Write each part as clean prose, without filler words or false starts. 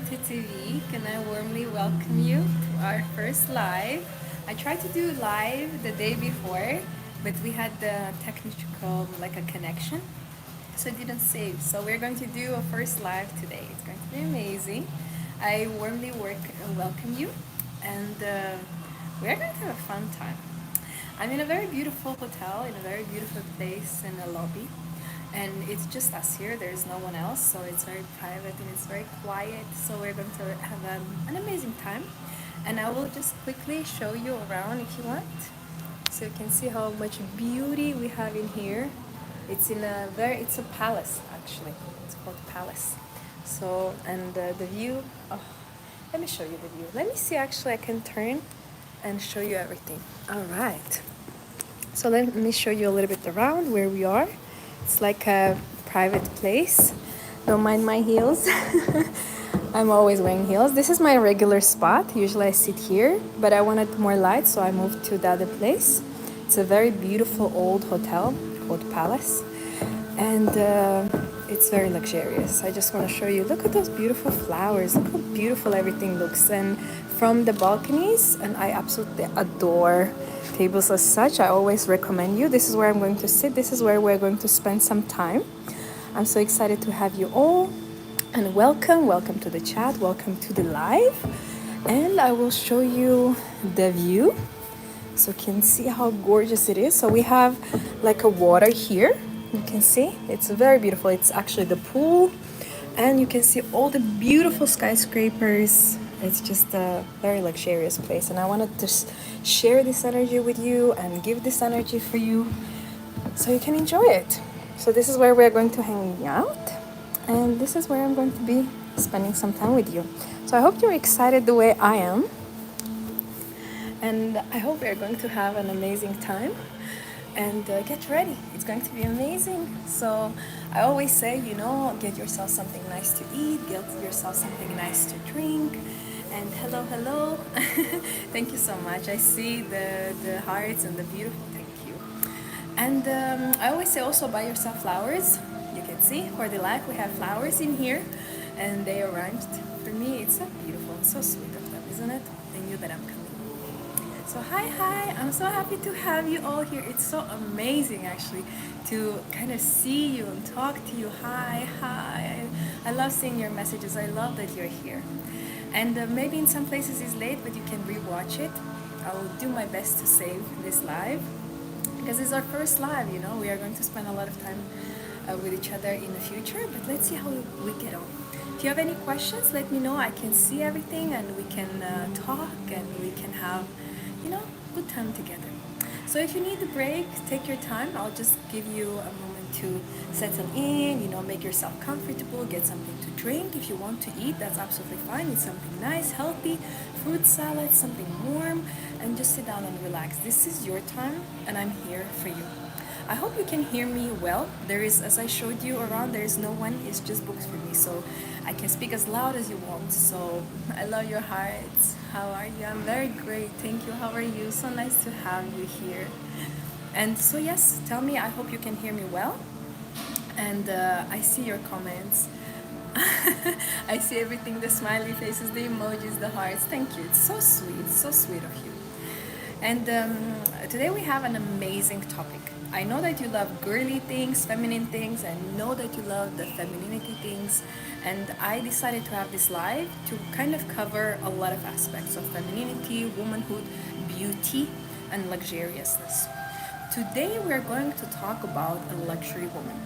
TV, and I warmly welcome you to our first live. I tried to do live the day before, but we had the technical like a connection, so it didn't save. So we're going to do a first live today. It's going to be amazing. I warmly welcome you, and we're going to have a fun time. I'm in a very beautiful hotel, in a very beautiful place in a lobby, and it's just us here. There's no one else, so it's very private and it's very quiet. So we're going to have an amazing time, and I will just quickly show you around if you want, so you can see how much beauty we have in here. It's a palace actually. It's called Palace. So and the view. Oh, let me show you the view. Let me see. Actually, I can turn and show you everything. All right. So let me show you a little bit around where we are. It's like a private place. Don't mind my heels. I'm always wearing heels. This is my regular spot. Usually I sit here, but I wanted more light, so I moved to the other place. It's a very beautiful old hotel called Palace, and it's very luxurious. I just want to show you. Look at those beautiful flowers. Look how beautiful everything looks. And from the balconies, and I absolutely adore tables as such. I always recommend you. This is where I'm going to sit. This is where we're going to spend some time. I'm so excited to have you all, and welcome to the chat, welcome to the live. And I will show you the view so you can see how gorgeous it is. So we have like a water here. You can see it's very beautiful. It's actually the pool, and you can see all the beautiful skyscrapers. It's just a very luxurious place, and I wanted to share this energy with you and give this energy for you so you can enjoy it. So this is where we're going to hang out, and this is where I'm going to be spending some time with you. So I hope you're excited the way I am, and I hope we're going to have an amazing time. And get ready, it's going to be amazing. So I always say, get yourself something nice to eat, get yourself something nice to drink. And hello. Thank you so much. I see the hearts and the beautiful, thank you. And I always say also buy yourself flowers. You can see for the life we have flowers in here, and they arranged for me. It's so beautiful and so sweet of them, isn't it? They knew that I'm coming. So hi, I'm so happy to have you all here. It's so amazing actually to kind of see you and talk to you. Hi. I love seeing your messages. I love that you're here. And maybe in some places it's late, but you can rewatch it. I will do my best to save this live because it's our first live. We are going to spend a lot of time with each other in the future, but let's see how we get on. If you have any questions, let me know. I can see everything, and we can talk, and we can have good time together. So if you need a break, take your time. I'll just give you a moment to settle in, make yourself comfortable, get something to drink. If you want to eat, that's absolutely fine. Eat something nice, healthy, fruit salad, something warm, and just sit down and relax. This is your time, and I'm here for you. I hope you can hear me well. There is, as I showed you around, there is no one. It's just books for me, so I can speak as loud as you want. So I love your hearts. How are you? I'm very great. Thank you. How are you? So nice to have you here. And so yes, tell me. I hope you can hear me well. And I see your comments. I see everything, the smiley faces, the emojis, the hearts. Thank you. It's so sweet of you. And today we have an amazing topic. I know that you love girly things, feminine things, and know that you love the femininity things. And I decided to have this live to kind of cover a lot of aspects of femininity, womanhood, beauty, and luxuriousness. Today we're going to talk about a luxury woman.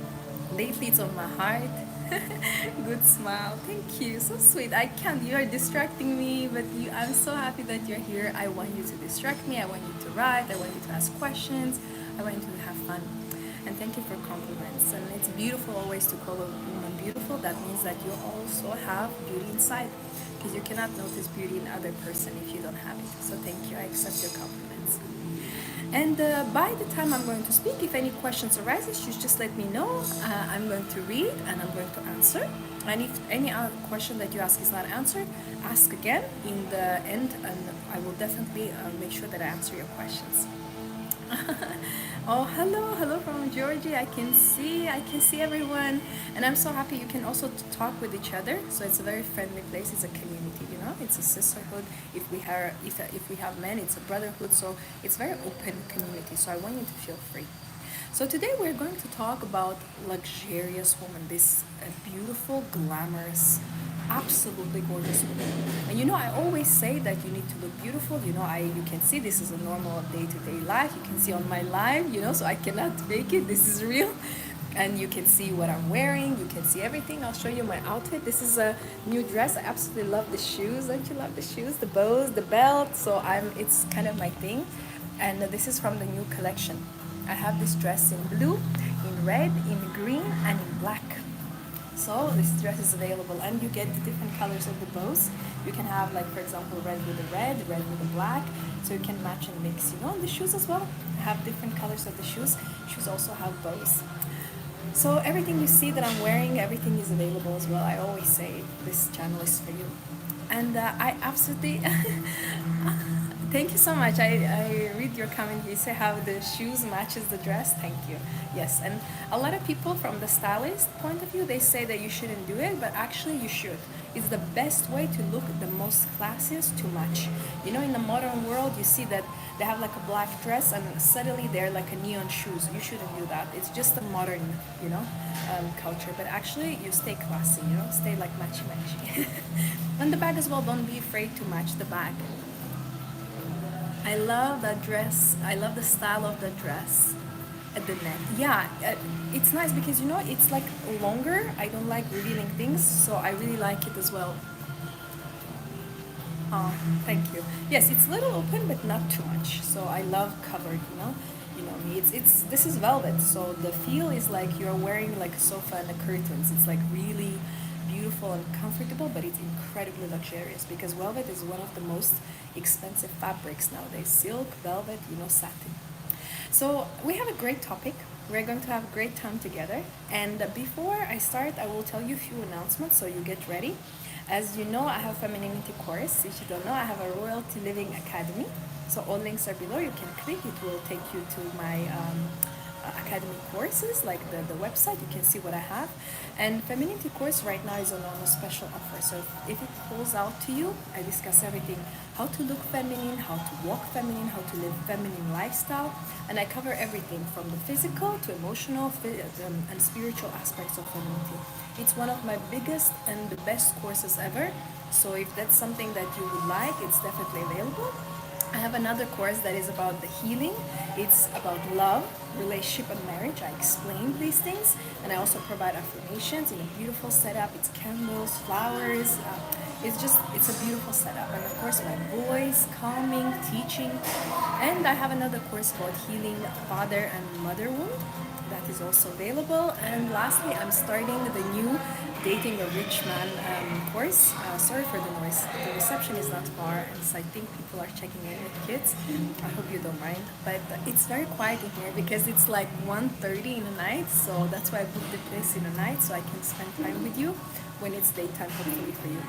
Lately it's on my heart. Good smile. Thank you. So sweet. I can't. You are distracting me, but I'm so happy that you're here. I want you to distract me. I want you to write. I want you to ask questions. I want you to have fun. And thank you for compliments. And it's beautiful always to call a woman beautiful. That means that you also have beauty inside, because you cannot notice beauty in other person if you don't have it. So thank you. I accept your compliments. And by the time I'm going to speak, if any questions arises, you just let me know. I'm going to read and I'm going to answer. And if any other question that you ask is not answered, ask again in the end, and I will definitely make sure that I answer your questions. Oh, hello, hello from Georgia. I can see everyone, and I'm so happy you can also talk with each other. So it's a very friendly place. It's a community, you know. It's a sisterhood. If we have men, it's a brotherhood. So it's very open community. So I want you to feel free. So today we're going to talk about luxurious woman. This beautiful, glamorous, absolutely gorgeous woman. And you know, I always say that you need to look beautiful. You know, you can see this is a normal day-to-day life. You can see on my live, you know, so I cannot fake it. This is real. And you can see what I'm wearing. You can see everything. I'll show you my outfit. This is a new dress. I absolutely love the shoes. Don't you love the shoes? The bows, the belt. So it's kind of my thing. And this is from the new collection. I have this dress in blue, in red, in green, and in black. So this dress is available, and you get the different colors of the bows. You can have, like, for example, red with the red with the black, so you can match and mix. You know, and the shoes as well have different colors of the shoes. Shoes also have bows. So everything you see that I'm wearing, everything is available as well. I always say this channel is for you, and I absolutely. Thank you so much. I read your comment. You say how the shoes matches the dress. Thank you. Yes, and a lot of people from the stylist point of view, they say that you shouldn't do it, but actually you should. It's the best way to look the most classiest to match. You know, in the modern world, you see that they have like a black dress and suddenly they're like a neon shoes. You shouldn't do that. It's just a modern, you know, culture. But actually, you stay classy. You know, stay like matchy matchy. And the bag as well. Don't be afraid to match the bag. I love that dress. I love the style of the dress at the neck. Yeah, it's nice because you know it's like longer. I don't like revealing things, so I really like it as well. Oh, thank you. Yes, it's a little open, but not too much. So I love covered. You know me. It's this is velvet, so the feel is like you're wearing like a sofa and the curtains. It's like really beautiful and comfortable, but it's incredibly luxurious because velvet is one of the most expensive fabrics nowadays. Silk, velvet, you know, satin. So we have a great topic. We're going to have a great time together. And before I start, I will tell you a few announcements so you get ready. As you know, I have Femininity course. If you don't know, I have a Royalty Living Academy. So all links are below. You can click. It will take you to my academy courses, like the website. You can see what I have. And Femininity course right now is on a special offer. So if it calls out to you, I discuss everything: how to look feminine, how to walk feminine, how to live feminine lifestyle, and I cover everything from the physical to emotional and spiritual aspects of femininity. It's one of my biggest and the best courses ever. So if that's something that you would like, it's definitely available. I have another course that is about the healing. It's about love, relationship, and marriage. I explain these things, and I also provide affirmations in a beautiful setup. It's candles, flowers. It's a beautiful setup. And of course, my voice, calming, teaching. And I have another course called Healing Father and Mother Wound. That is also available. And lastly, I'm starting the new Dating a Rich Man course. Sorry for the noise. The reception is not far, and so I think people are checking in with kids. I hope you don't mind. But it's very quiet in here because it's like 1:30 in the night, so that's why I booked the place in the night so I can spend time with you when it's daytime, hopefully for you.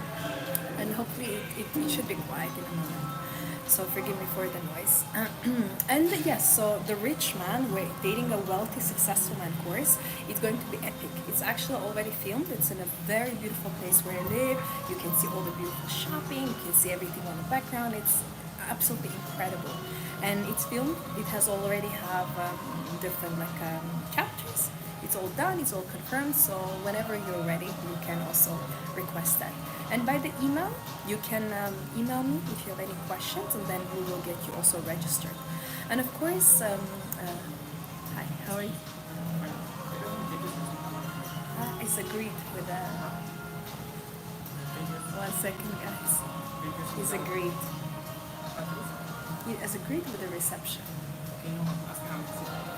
And hopefully it should be quiet in the morning. So forgive me for the noise. And yes, so the rich man, we're dating a wealthy, successful man course. It's going to be epic. It's actually already filmed. It's in a very beautiful place where I live. You can see all the beautiful shopping. You can see everything on the background. It's absolutely incredible. And it's filmed. It has already have different chapters. It's all done, it's all confirmed, so whenever you're ready, you can also request that. And by the email, you can email me if you have any questions, and then we will get you also registered. And of course, hi, how are you? It's agreed with one second, guys. He's agreed. He has agreed with the reception.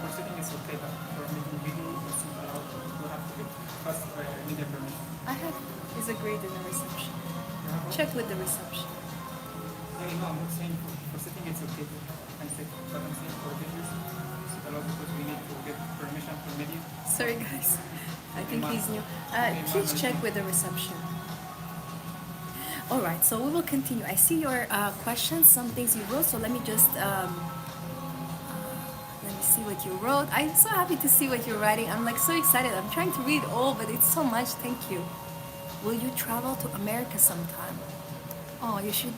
For sitting is okay, but for making video, it's not allowed to have to first media permission. I have. He's agreed in the reception. Check with the reception. No, I'm not saying for sitting it's okay. I said, but I'm saying for videos, it's not allowed because we need to get permission from media. Sorry, guys. I think he's new. Please check with the reception. All right, so we will continue. I see your questions, some things you wrote, so let me just see what you wrote. I'm so happy to see what you're writing. I'm like so excited. I'm trying to read all, but it's so much. Thank you. Will you travel to America sometime? Oh, you should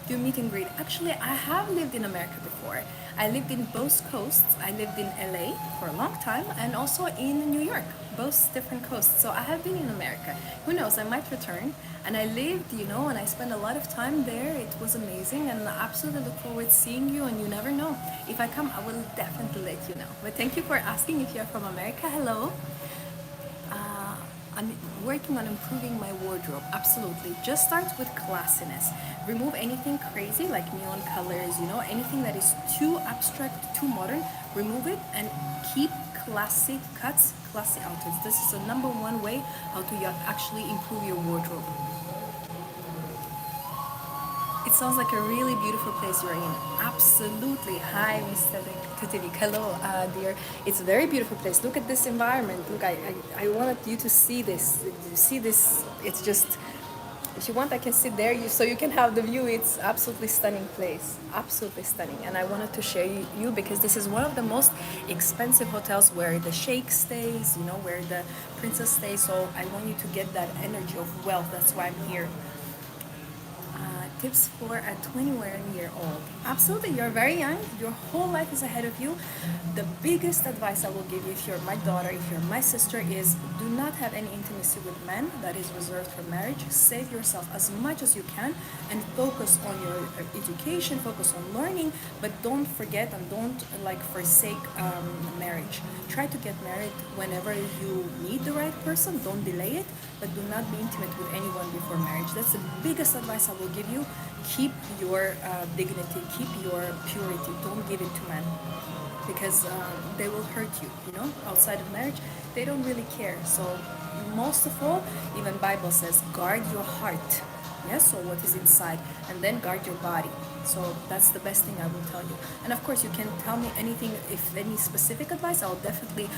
do meet and greet. Actually, I have lived in America before. I lived in both coasts. I lived in LA for a long time and also in New York, both different coasts. So I have been in America. Who knows, I might return. And I lived, and I spent a lot of time there. It was amazing and I absolutely look forward to seeing you, and you never know. If I come, I will definitely let you know. But thank you for asking if you're from America. Hello. I'm working on improving my wardrobe. Absolutely. Just start with classiness. Remove anything crazy like neon colors, anything that is too abstract, too modern. Remove it and keep classic cuts, classy outfits. This is the number one way how to actually improve your wardrobe. It sounds like a really beautiful place you're in. Absolutely. Hi, Mr. Tutivik. Hello, dear. It's a very beautiful place. Look at this environment. Look, I wanted you to see this. You see this? It's just, if you want, I can sit there so you can have the view. It's absolutely stunning place. Absolutely stunning. And I wanted to share you because this is one of the most expensive hotels where the sheikh stays, where the princess stays. So I want you to get that energy of wealth. That's why I'm here. Tips for a 21-year-old. Absolutely, you're very young. Your whole life is ahead of you. The biggest advice I will give you if you're my daughter, if you're my sister, is do not have any intimacy with men. That is reserved for marriage. Save yourself as much as you can and focus on your education, focus on learning, but don't forget and don't forsake marriage. Try to get married whenever you meet the right person. Don't delay it, but do not be intimate with anyone before marriage. That's the biggest advice I will give you. Keep your dignity, keep your purity. Don't give it to men because they will hurt you. Outside of marriage, they don't really care. So most of all, even Bible says, guard your heart. Yes, so what is inside, and then guard your body. So that's the best thing I will tell you. And of course, you can tell me anything, if any specific advice, I'll definitely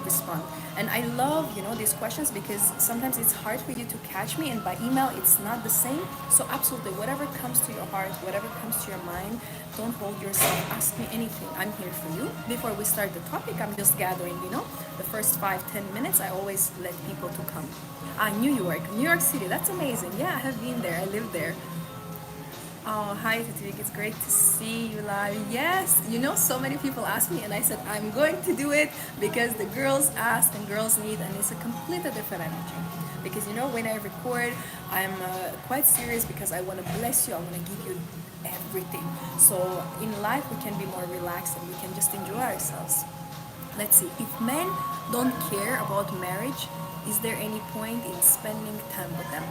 respond. And I love, these questions because sometimes it's hard for you to catch me, and by email, it's not the same. So absolutely, whatever comes to your heart, whatever comes to your mind, don't hold yourself. Ask me anything. I'm here for you. Before we start the topic, I'm just gathering, the first 5-10 minutes, I always let people to come. New York City. That's amazing. Yeah, I have been there. I lived there. Oh, hi, Tatvik. It's great to see you live. Yes, so many people ask me, and I said, I'm going to do it because the girls ask and girls need, and it's a completely different energy. Because, when I record, I'm quite serious because I want to bless you. I want to give you everything. So in life, we can be more relaxed and we can just enjoy ourselves. Let's see. If men don't care about marriage, is there any point in spending time with them?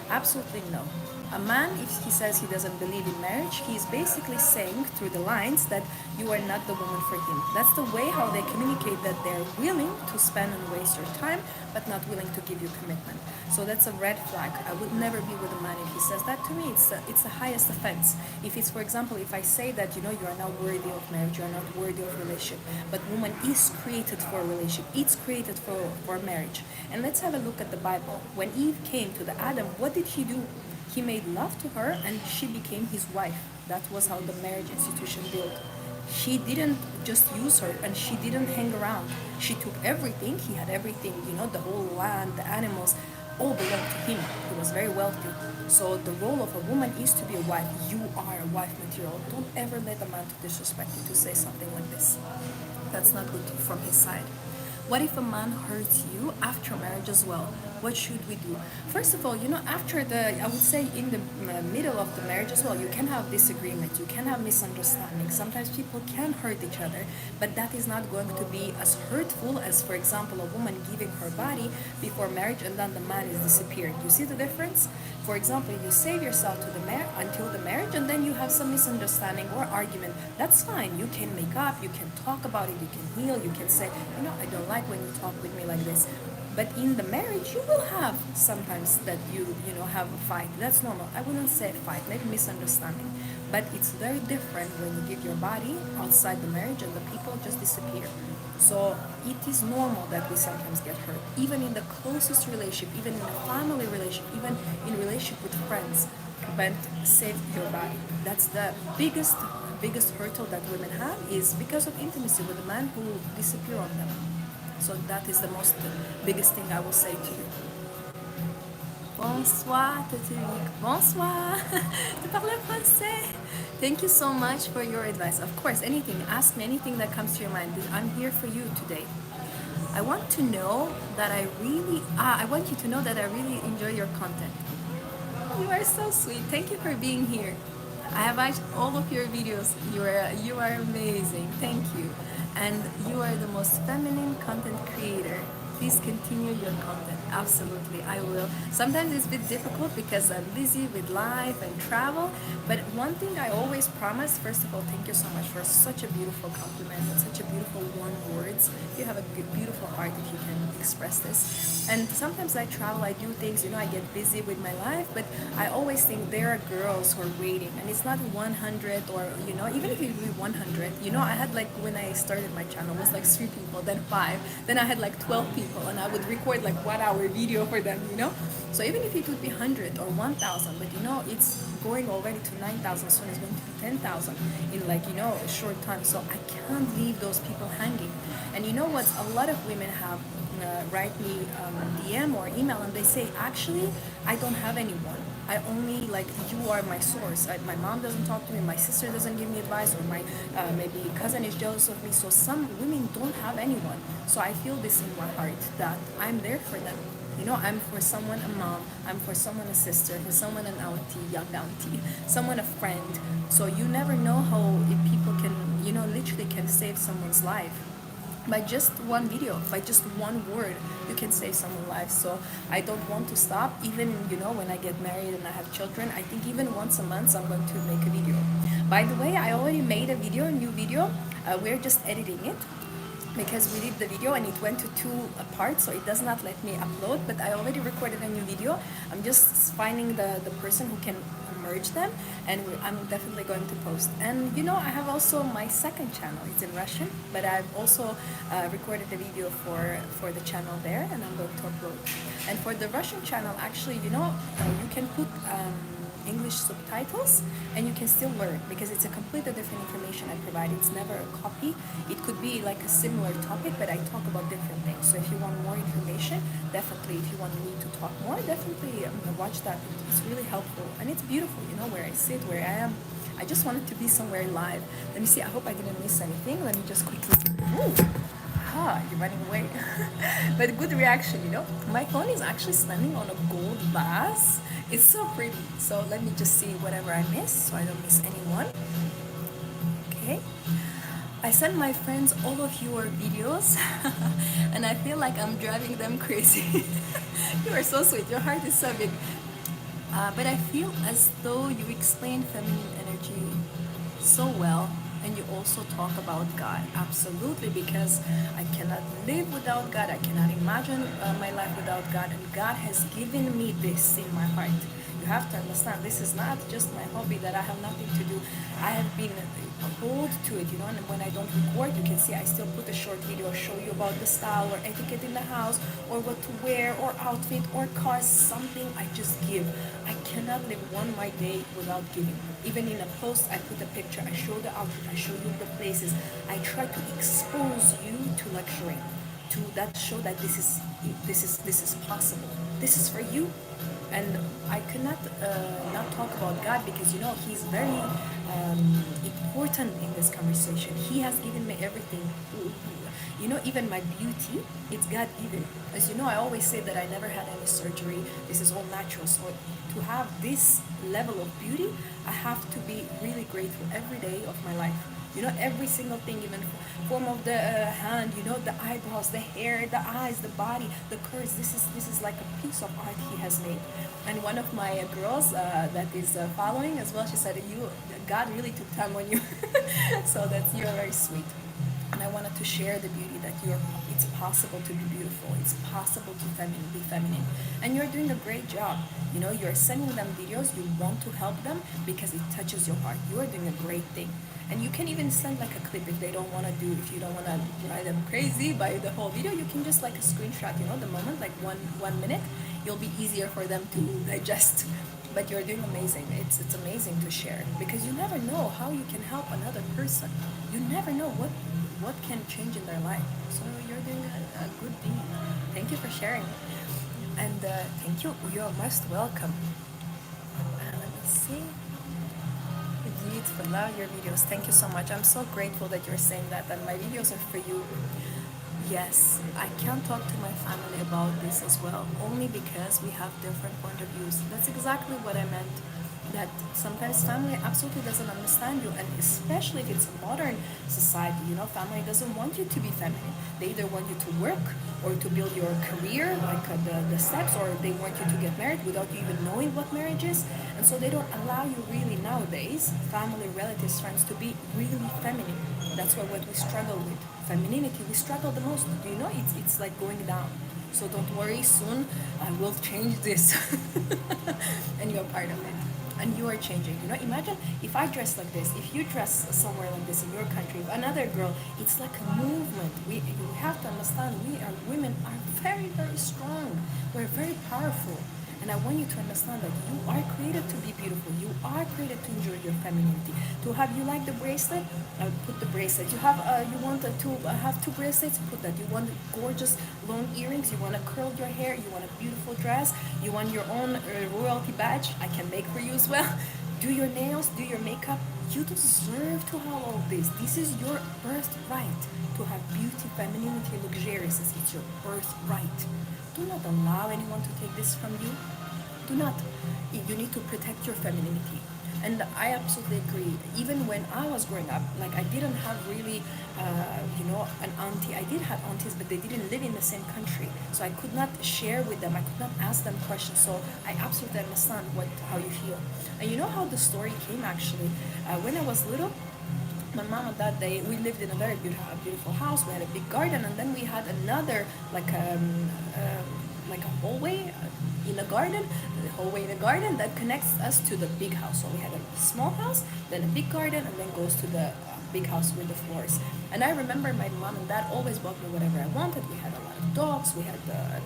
Absolutely no. A man, if he says he doesn't believe in marriage, he is basically saying through the lines that you are not the woman for him. That's the way how they communicate that they're willing to spend and waste your time, but not willing to give you commitment. So that's a red flag. I would never be with a man if he says that to me. It's the highest offense. If it's, for example, if I say that, you are not worthy of marriage, you are not worthy of relationship, but woman is created for a relationship. It's created for marriage. And let's have a look at the Bible. When Eve came to the Adam, what did he do? He made love to her and she became his wife. That was how the marriage institution built. He didn't just use her and she didn't hang around. She took everything. He had everything, the whole land, the animals, all belonged to him. He was very wealthy. So the role of a woman is to be a wife. You are a wife material. Don't ever let a man to disrespect you, to say something like this. That's not good from his side. What if a man hurts you after marriage as well? What should we do? First of all, I would say in the middle of the marriage as well, you can have disagreements, you can have misunderstandings. Sometimes people can hurt each other, but that is not going to be as hurtful as, for example, a woman giving her body before marriage and then the man is disappearing. You see the difference? For example, you save yourself to until the marriage and then you have some misunderstanding or argument. That's fine. You can make up, you can talk about it, you can heal, you can say, I don't like when you talk with me like this. But in the marriage, you will have sometimes that you have a fight. That's normal. I wouldn't say fight, maybe misunderstanding. But it's very different when you give your body outside the marriage and the people just disappear. So it is normal that we sometimes get hurt, even in the closest relationship, even in a family relationship, even in relationship with friends. But save your body. That's the biggest biggest hurdle that women have is because of intimacy with a man who disappear on them. So that is the most biggest thing I will say to you. Bonsoir, Tatilik. Bonsoir. Tu parles français. Thank you so much for your advice. Of course, anything. Ask me anything that comes to your mind. I'm here for you today. I want to know that I want you to know that I really enjoy your content. You are so sweet. Thank you for being here. I have watched all of your videos. You are amazing. Thank you. And you are the most feminine content creator. Please continue your content. Absolutely, I will. Sometimes it's a bit difficult because I'm busy with life and travel. But one thing I always promise, first of all, thank you so much for such a beautiful compliment and such a beautiful one words. You have a good, beautiful heart if you can express this. And sometimes I travel, I do things, I get busy with my life, but I always think there are girls who are waiting, and it's not 100 or, even if it be 100, I had like, when I started my channel, it was like 3 people, then 5, then I had like 12 people, and I would record like 1 hour video for them, So even if it would be 100 or 1,000, but it's going already to 9,000, soon it's going to be 10,000 in like, a short time. So I can't leave those people hanging. And you know what? A lot of women have write me DM or email, and they say, actually, I don't have anyone. I only, like, you are my source. My mom doesn't talk to me, my sister doesn't give me advice, or my maybe cousin is jealous of me. So some women don't have anyone. So I feel this in my heart that I'm there for them. I'm for someone a mom, I'm for someone a sister, for someone an auntie, young auntie, someone a friend. So you never know how if people can, literally can save someone's life. By just one video, by just one word, you can save someone's life. So I don't want to stop. Even, when I get married and I have children, I think even once a month I'm going to make a video. By the way, I already made a new video. We're just editing it, because we did the video and it went to 2 parts, so it does not let me upload, but I already recorded a new video. I'm just finding the person who can merge them, and I'm definitely going to post. And I have also my second channel. It's in Russian, but I've also recorded a video for the channel there, and I'm going to upload. And for the Russian channel, actually, you can put English subtitles, and you can still learn, because it's a completely different information I provide. It's never a copy. It could be like a similar topic, but I talk about different things. So if you want more information, definitely, if you want me to talk more, definitely watch that. It's really helpful, and it's beautiful, where I sit, where I am. I just wanted to be somewhere live. Let me see, I hope I didn't miss anything. Let me just quickly, you're running away. But good reaction, My phone is actually standing on a gold vase. It's so pretty. So let me just see whatever I miss, so I don't miss anyone. Okay. I send my friends all of your videos, and I feel like I'm driving them crazy. You are so sweet. Your heart is so big. But I feel as though you explain feminine energy so well, and you also talk about God. Absolutely, because I cannot live without God. I cannot imagine my life without God, and God has given me this in my heart. You have to understand, this is not just my hobby that I have nothing to do. I have been called to it, and when I don't record, you can see I still put a short video, show you about the style or etiquette in the house, or what to wear, or outfit, or cars, something I just give. I cannot live one my day without giving. Even in a post, I put a picture, I show the outfit, I show you the places. I try to expose you to luxury, to that show that this is possible. This is for you. And I cannot not talk about God, because He's very important in this conversation. He has given me everything. Even my beauty, it's God given. As you know, I always say that I never had any surgery. This is all natural. So to have this level of beauty, I have to be really grateful every day of my life. Every single thing, even form of the hand, the eyebrows, the hair, the eyes, the body, the curves. This is like a piece of art He has made. And one of my girls that is following as well, she said, God really took time on you. So you're very sweet. And I wanted to share the beauty that it's possible to be beautiful. It's possible to be feminine. And you're doing a great job. You're sending them videos. You want to help them because it touches your heart. You are doing a great thing. And you can even send like a clip if they don't want to do, if you don't want to drive them crazy by the whole video, you can just like a screenshot, the moment, like one minute. It'll be easier for them to digest. But you're doing amazing. It's amazing to share because you never know how you can help another person. You never know what can change in their life. So you're doing a good deed. Thank you for sharing, and thank you. You're most welcome. Let me see. Beautiful. Love your videos. Thank you so much. I'm so grateful that you're saying that, and my videos are for you. Yes, I can talk to my family about this as well, only because we have different point of views. That's exactly what I meant. That sometimes family absolutely doesn't understand you, and especially if it's a modern society, family doesn't want you to be feminine. They either want you to work or to build your career, like the steps, or they want you to get married without you even knowing what marriage is. And so they don't allow you really nowadays, family, relatives, friends, to be really feminine. That's what we struggle with. Femininity, we struggle the most. Do you know? It's like going down. So don't worry, soon I will change this. And you're part of it. And you are changing. Imagine if I dress like this, if you dress somewhere like this in your country, another girl, it's like a movement. You have to understand, women are very, very strong. We're very powerful. And I want you to understand that you are created to be beautiful. You are created to enjoy your femininity. You like the bracelet? Put the bracelet. You want to have two bracelets? Put that. You want gorgeous long earrings? You want to curl your hair? You want a beautiful dress? You want your own royalty badge? I can make for you as well. Do your nails, do your makeup. You deserve to have all this. This is your birthright to have beauty, femininity, luxuriousness. It's your birthright. Do not allow anyone to take this from you. Do not. You need to protect your femininity. And I absolutely agree. Even when I was growing up, like I didn't have really, an auntie. I did have aunties, but they didn't live in the same country. So I could not share with them. I could not ask them questions. So I absolutely understand how you feel. And you know how the story came actually? When I was little, my mom and dad, we lived in a very beautiful house. We had a big garden, and then we had another like a hallway in a garden, that connects us to the big house. So we had a small house, then a big garden, and then goes to the big house with the floors. And I remember my mom and dad always bought me whatever I wanted. We had a lot of dogs, we had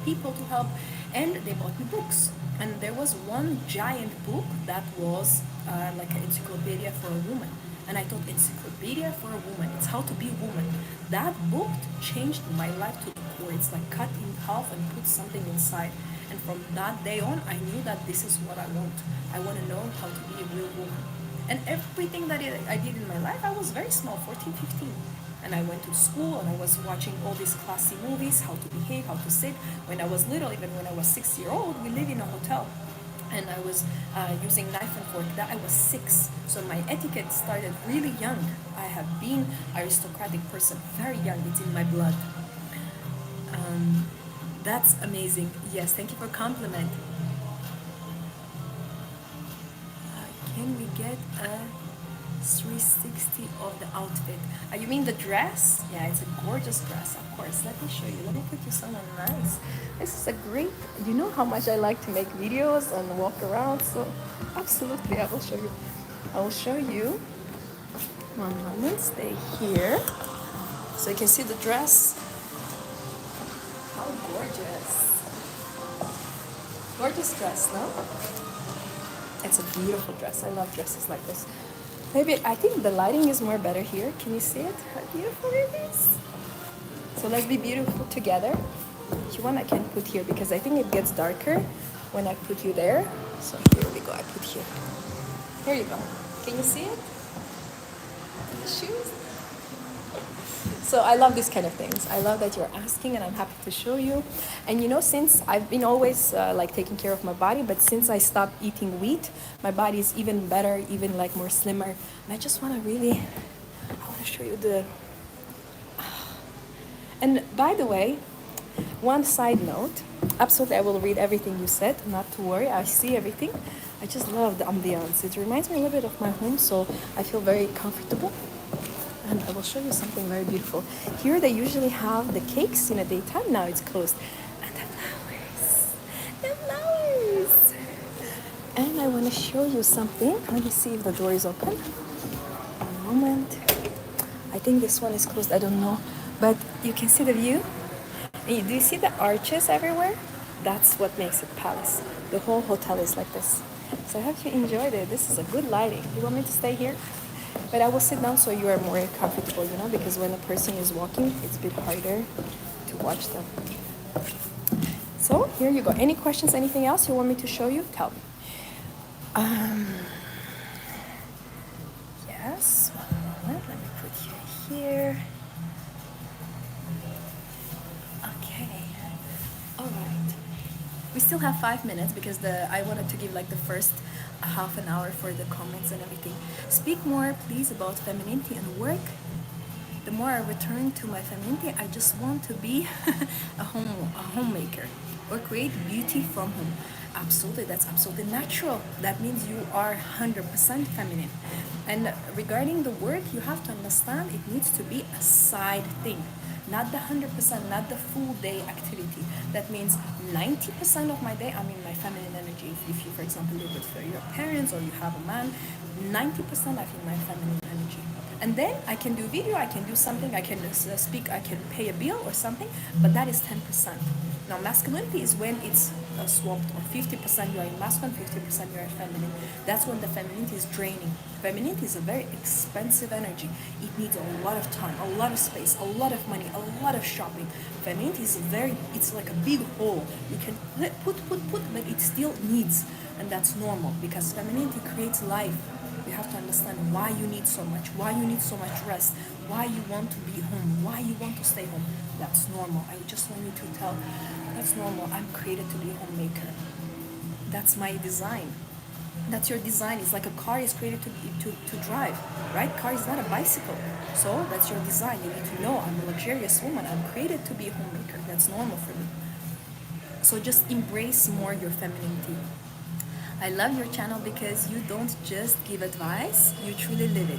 people to help, and they bought me books. And there was one giant book that was like an encyclopedia for a woman. And I thought, encyclopedia for a woman, it's how to be a woman. That book changed my life to the core. It's like cut in half and put something inside. And from that day on, I knew that this is what I want. I want to know how to be a real woman. And everything that I did in my life, I was very small, 14, 15. And I went to school and I was watching all these classy movies, how to behave, how to sit. When I was little, even when I was 6 years old, we lived in a hotel. And I was using knife and fork. That I was 6, so my etiquette started really young. I have been aristocratic person very young. It's in my blood. That's amazing. Yes, thank you for compliment. Can we get a 360 of the outfit? You mean the dress? Yeah, it's a gorgeous dress, of course. Let me show you. Let me put you somewhere nice. This is a great, you know how much I like to make videos and walk around, so absolutely, I will show you. I will show you. One moment, stay here. So you can see the dress. How gorgeous. Gorgeous dress, no? It's a beautiful dress. I love dresses like this. Maybe, I think the lighting is more better here. Can you see it? How beautiful it is. So let's be beautiful together. If you want, I can put here because I think it gets darker when I put you there. So here we go, I put here. Here you go. Can you see it? The shoes? So I love these kind of things. I love that you're asking and I'm happy to show you. And since I've been always taking care of my body, but since I stopped eating wheat, my body is even better, even more slimmer. And I just want to show you the... And by the way, one side note, absolutely I will read everything you said, not to worry, I see everything. I just love the ambiance. It reminds me a little bit of my home, so I feel very comfortable. And I will show you something very beautiful. Here they usually have the cakes in the daytime. Now it's closed. And the flowers. The flowers. And I want to show you something. Let me see if the door is open. One moment. I think this one is closed. I don't know. But you can see the view. And do you see the arches everywhere? That's what makes it palace. The whole hotel is like this. So I hope you enjoyed it. This is a good lighting. You want me to stay here? But I will sit down so you are more comfortable, you know, because when a person is walking, it's a bit harder to watch them. So here you go. Any questions, anything else you want me to show you? Tell me. Yes, one moment. Let me put you here. Okay. All right. We still have 5 minutes because I wanted to give like the first half an hour for the comments and everything. Speak more, please, about femininity and work. The more I return to my femininity, I just want to be a homemaker or create beauty from home. Absolutely, that's absolutely natural. That means you are 100% feminine. And regarding the work, you have to understand it needs to be a side thing, not the 100%, not the full day activity. That means 90% of my day I'm in my feminine energy. If you, for example, live with your parents or you have a man, 90% I'm in my feminine energy. And then I can do video, I can do something, I can speak, I can pay a bill or something, but that is 10%. Now masculinity is when it's swapped, or 50% you are in masculine, 50% you are in feminine. That's when the femininity is draining. Femininity is a very expensive energy. It needs a lot of time, a lot of space, a lot of money, a lot of shopping. Femininity is it's like a big hole. You can put, but it still needs, and that's normal because femininity creates life. You have to understand why you need so much, why you need so much rest, why you want to be home, why you want to stay home. That's normal. I just want you to tell, that's normal. I'm created to be a homemaker. That's my design. That's your design. It's like a car is created to drive, right? Car is not a bicycle. So that's your design. You need to know I'm a luxurious woman. I'm created to be a homemaker. That's normal for me. So just embrace more your femininity. I love your channel because you don't just give advice, you truly live it.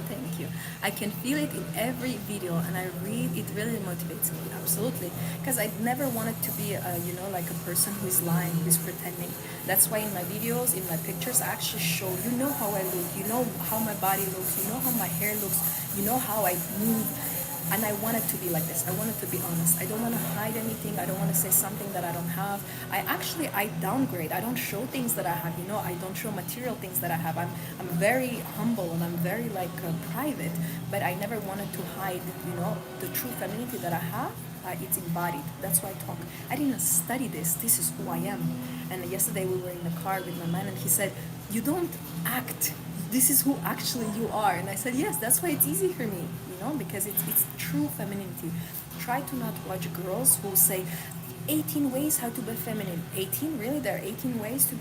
Thank you. I can feel it in every video and it really motivates me, absolutely. Because I never wanted to be, like a person who is lying, who is pretending. That's why in my videos, in my pictures, I actually show, you know how I look, you know how my body looks, you know how my hair looks, you know how I move. And I want it to be like this. I want it to be honest. I don't want to hide anything. I don't want to say something that I don't have. I downgrade. I don't show things that I have. You know, I don't show material things that I have. I'm very humble and I'm very private. But I never wanted to hide, the true femininity that I have. It's embodied. That's why I talk. I didn't study this. This is who I am. And yesterday we were in the car with my man and he said, "You don't act. This is who actually you are." And I said, yes, that's why it's easy for me, because it's true femininity. Try to not watch girls who say 18 ways how to be feminine. 18? Really? There are 18 ways to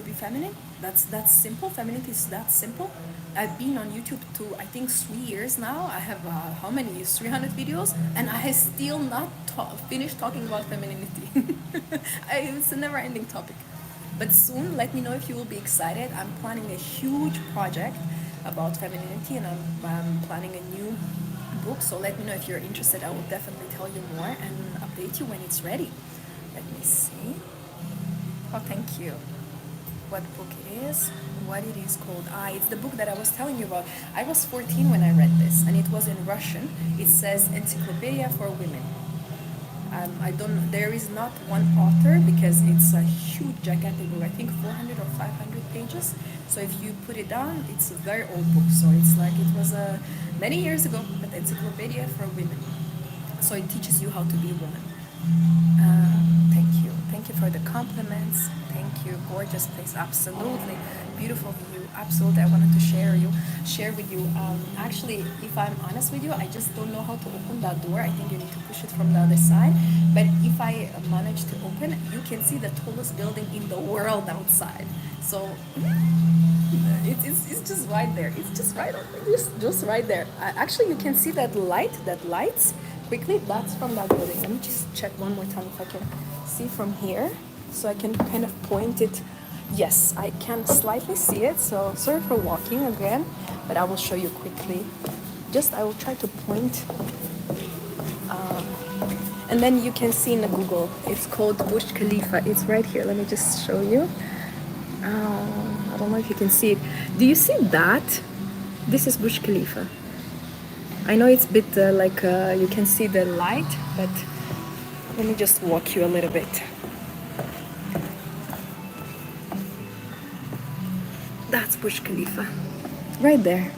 be feminine? That's simple. Femininity is that simple. I've been on YouTube I think 3 years now. I have how many? 300 videos, and I still not finished talking about femininity. It's a never-ending topic. But soon, let me know if you will be excited. I'm planning a huge project about femininity and I'm planning a new book. So let me know if you're interested. I will definitely tell you more and update you when it's ready. Let me see. Oh, thank you. What book it is, what it is called. It's the book that I was telling you about. I was 14 when I read this and it was in Russian. It says Encyclopedia for Women. There is not one author because it's a huge, gigantic book. I think 400 or 500 pages. So if you put it down, it's a very old book. So it's like it was many years ago, but Encyclopedia for Women. So it teaches you how to be a woman. Thank you. Thank you for the compliments. Thank you. Gorgeous place. Absolutely. Beautiful view. Absolutely. I wanted to share with you. Actually, if I'm honest with you, I just don't know how to open that door. I think you need to push it from the other side. But if I manage to open, you can see the tallest building in the world outside. So it's just right there. It's just right over. Just right there. Actually, you can see that lights. Quickly, that's from that building. Let me just check one more time if I can see from here, so I can kind of point it. Yes, I can slightly see it, so sorry for walking again, but I will show you quickly. I will try to point, and then you can see in the Google, it's called Burj Khalifa. It's right here. Let me just show you. I don't know if you can see it. Do you see that? This is Burj Khalifa. I know it's a bit you can see the light, but let me just walk you a little bit. That's Burj Khalifa. Right there.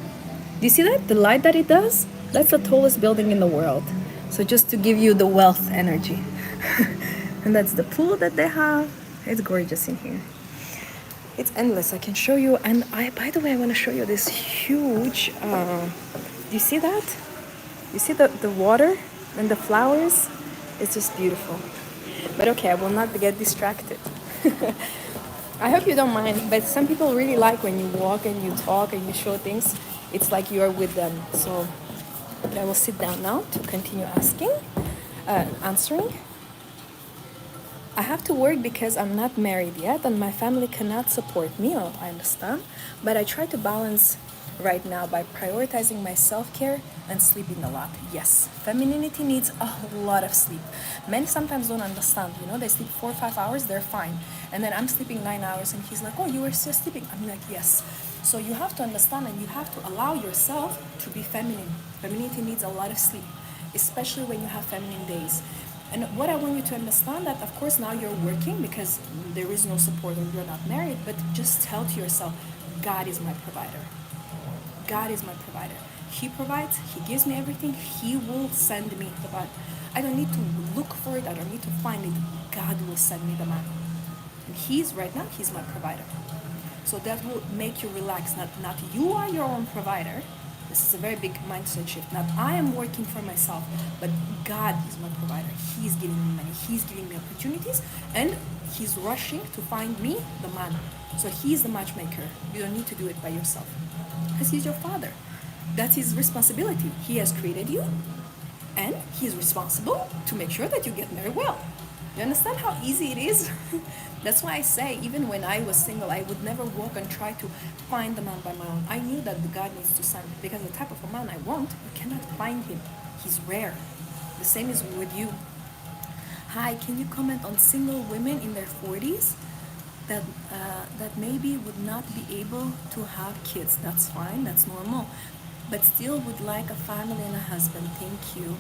Do you see that? The light that it does? That's the tallest building in the world. So just to give you the wealth energy. And that's the pool that they have. It's gorgeous in here. It's endless. I can show you. And by the way, I want to show you this huge. Do you see that? You see the water and the flowers? It's just beautiful. But okay, I will not get distracted. I hope you don't mind, but some people really like when you walk and you talk and you show things. It's like you're with them. So I will sit down now to continue answering. I have to work because I'm not married yet and my family cannot support me. Oh, I understand. But I try to balance right now by prioritizing my self-care and sleeping a lot. Yes, femininity needs a lot of sleep. Men sometimes don't understand, they sleep 4 or 5 hours, they're fine. And then I'm sleeping 9 hours and he's like, oh, you were still sleeping. I'm like, yes. So you have to understand and you have to allow yourself to be feminine. Femininity needs a lot of sleep, especially when you have feminine days. And what I want you to understand that, of course, now you're working because there is no support or you're not married, but just tell to yourself, God is my provider. God is my provider. He provides, He gives me everything, He will send me the man. I don't need to look for it, I don't need to find it. God will send me the man. And right now, He's my provider. So that will make you relax. Not you are your own provider. This is a very big mindset shift. Not I am working for myself, but God is my provider. He's giving me money. He's giving me opportunities, and He's rushing to find me the man. So He's the matchmaker. You don't need to do it by yourself, because He's your Father. That's His responsibility. He has created you, and He's responsible to make sure that you get married well. You understand how easy it is? That's why I say, even when I was single, I would never walk and try to find the man by my own. I knew that the God needs to send, because the type of a man I want, you cannot find him. He's rare. The same is with you. Hi, can you comment on single women in their 40s that maybe would not be able to have kids? That's fine, that's normal. But still would like a family and a husband. Thank you.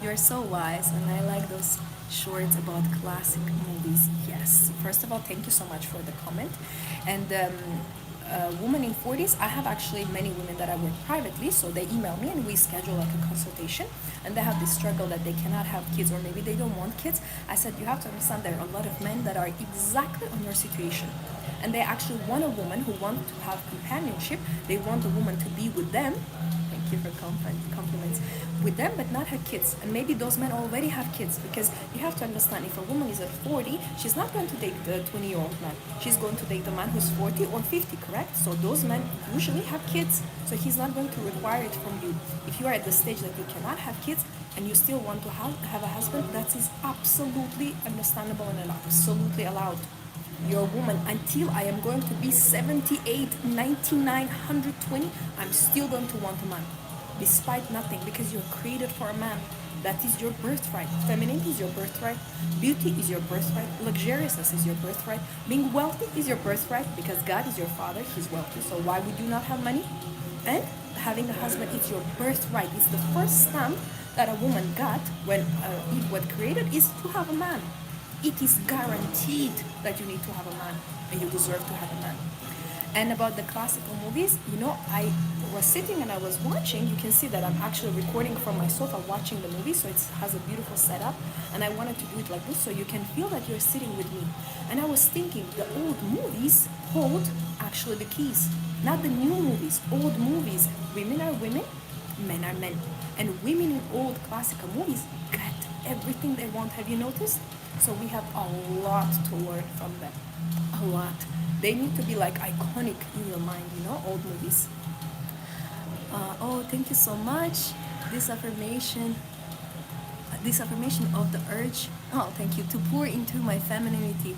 You're so wise, and I like those shorts about classic movies. Yes. First of all, thank you so much for the comment. And women in 40s, I have actually many women that I work privately, so they email me and we schedule like a consultation, and they have this struggle that they cannot have kids or maybe they don't want kids. I said, you have to understand there are a lot of men that are exactly on your situation, and they actually want a woman who wants to have companionship. They want a woman to be with them. Thank you for compliments. With them, but not have kids. And maybe those men already have kids, because you have to understand, if a woman is at 40, she's not going to date the 20-year-old man. She's going to date a man who's 40 or 50, correct? So those men usually have kids. So he's not going to require it from you. If you are at the stage that you cannot have kids and you still want to have a husband, that is absolutely understandable and absolutely allowed. You're a woman. Until I am going to be 78, 99, 120, I'm still going to want a man. Despite nothing, because you're created for a man. That is your birthright. Femininity is your birthright. Beauty is your birthright. Luxuriousness is your birthright. Being wealthy is your birthright, because God is your father. He's wealthy. So why would you not have money? And having a husband is your birthright. It's the first stamp that a woman got when Eve was created, is to have a man. It is guaranteed that you need to have a man, and you deserve to have a man. And about the classical movies, I was sitting and I was watching. You can see that I'm actually recording from my sofa watching the movie, so it has a beautiful setup. And I wanted to do it like this so you can feel that you're sitting with me. And I was thinking, the old movies hold actually the keys, not the new movies. Old movies, women are women, men are men. And women in old classical movies get everything they want. Have you noticed? So we have a lot to learn from them. A lot. They need to be like iconic in your mind, old movies. Oh, thank you so much. This affirmation of the urge. Oh, thank you. To pour into my femininity.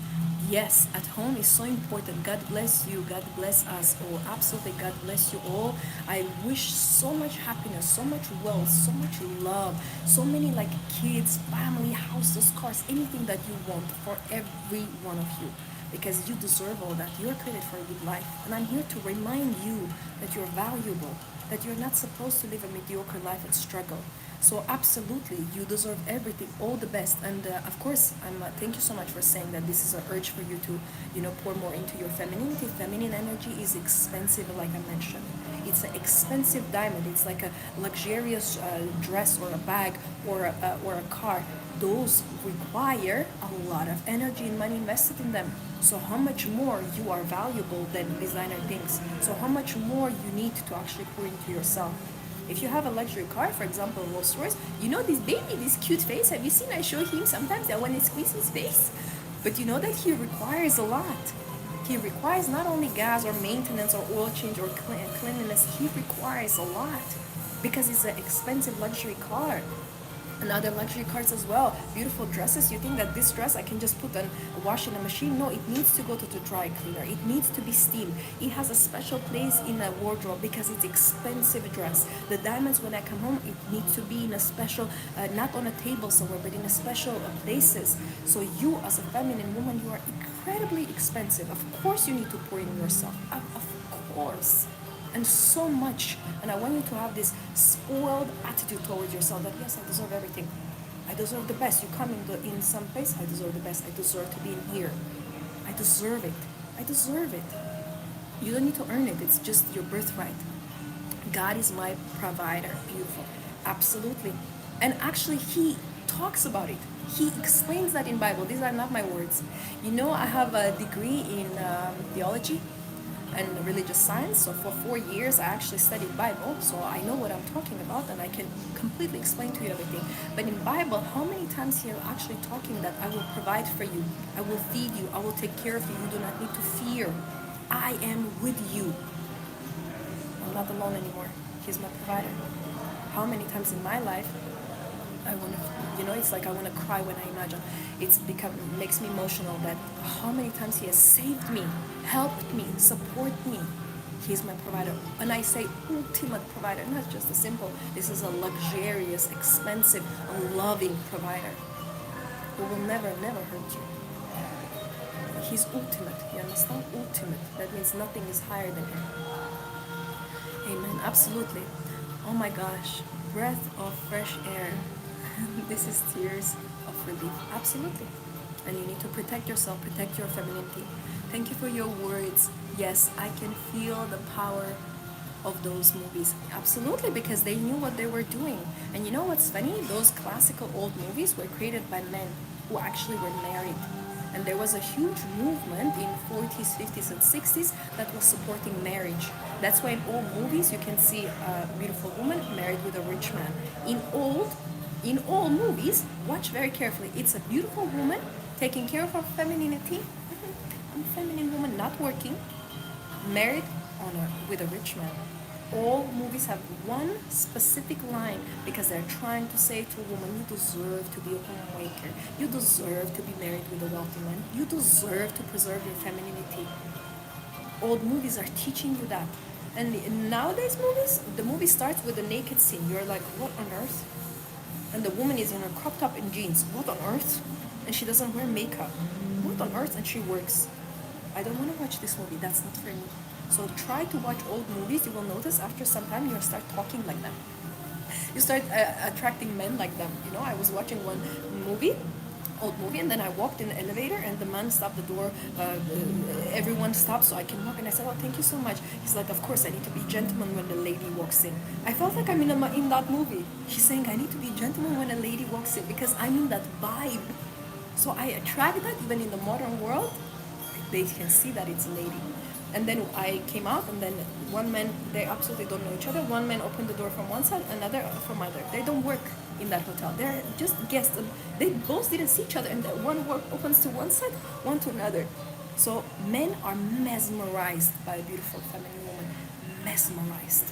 Yes, at home is so important. God bless you. God bless us all. Absolutely, God bless you all. I wish so much happiness, so much wealth, so much love, so many kids, family, houses, cars, anything that you want for every one of you. because you deserve all that. You're created for a good life. And I'm here to remind you that you're valuable, that you're not supposed to live a mediocre life and struggle. So absolutely, you deserve everything, all the best. And of course, thank you so much for saying that this is an urge for you to, pour more into your femininity. Feminine energy is expensive, like I mentioned. It's an expensive diamond. It's like a luxurious dress or a bag or a car. Those require a lot of energy and money invested in them. So how much more you are valuable than designer things? So how much more you need to actually pour into yourself? If you have a luxury car, for example, Rolls Royce, this baby, this cute face. Have you seen? I show him sometimes that when I squeeze his face, but you know that he requires a lot. He requires not only gas or maintenance or oil change or cleanliness. He requires a lot because it's an expensive luxury car. And other luxury cars as well. Beautiful dresses. You think that this dress I can just put and wash in a machine? No, it needs to go to the dry cleaner. It needs to be steamed. It has a special place in a wardrobe because it's expensive dress. The diamonds, when I come home, it needs to be in a special, not on a table somewhere, but in a special places. So you, as a feminine woman, you are incredibly expensive. Of course, you need to pour in yourself. Of course. And so much. And I want you to have this spoiled attitude towards yourself that yes, I deserve everything. I deserve the best. You come in some place, I deserve the best. I deserve to be in here. I deserve it. I deserve it. You don't need to earn it. It's just your birthright. God is my provider. Beautiful. Absolutely. And actually, he talks about it. He explains that in Bible. These are not my words. I have a degree in theology and religious science. So for 4 years, I actually studied Bible. So I know what I'm talking about and I can completely explain to you everything. But in Bible, how many times he is actually talking that I will provide for you, I will feed you, I will take care of you, you do not need to fear. I am with you. I'm not alone anymore. He's my provider. How many times in my life I want to, it's like I want to cry when I imagine. Makes me emotional that how many times he has saved me, helped me, support me. He's my provider. And I say ultimate provider, not just a simple. This is a luxurious, expensive, loving provider who will never, never hurt you. He's ultimate. You understand? Ultimate. That means nothing is higher than him. Amen. Absolutely. Oh my gosh. Breath of fresh air. This is tears of relief. Absolutely. And you need to protect yourself, protect your femininity. Thank you for your words. Yes, I can feel the power of those movies. Absolutely, because they knew what they were doing. And you know what's funny? Those classical old movies were created by men who actually were married. And there was a huge movement in 40s, 50s, and 60s that was supporting marriage. That's why in all movies you can see a beautiful woman married with a rich man. In all movies, watch very carefully. It's a beautiful woman taking care of her femininity. A feminine woman not working, married with a rich man. All movies have one specific line because they're trying to say to a woman, you deserve to be a homemaker. You deserve to be married with a wealthy man. You deserve to preserve your femininity. Old movies are teaching you that. And nowadays movies, the movie starts with a naked scene. You're like, what on earth? And the woman is in a crop top and jeans. What on earth? And she doesn't wear makeup. What on earth? And she works. I don't want to watch this movie. That's not for me. So try to watch old movies. You will notice after some time you start talking like them. You start attracting men like them. I was watching one old movie, and then I walked in the elevator, and the man stopped the door. Everyone stopped so I can walk, and I said, "Oh, thank you so much." He's like, "Of course, I need to be gentleman when the lady walks in." I felt like I'm in that movie. He's saying I need to be gentleman when a lady walks in because I'm in that vibe. So I attract that even in the modern world. They can see that it's a lady. And then I came out, and then one man, they absolutely don't know each other. One man opened the door from one side, another from other. They don't work in that hotel. They're just guests. And they both didn't see each other, and one opens to one side, one to another. So men are mesmerized by a beautiful feminine woman. Mesmerized.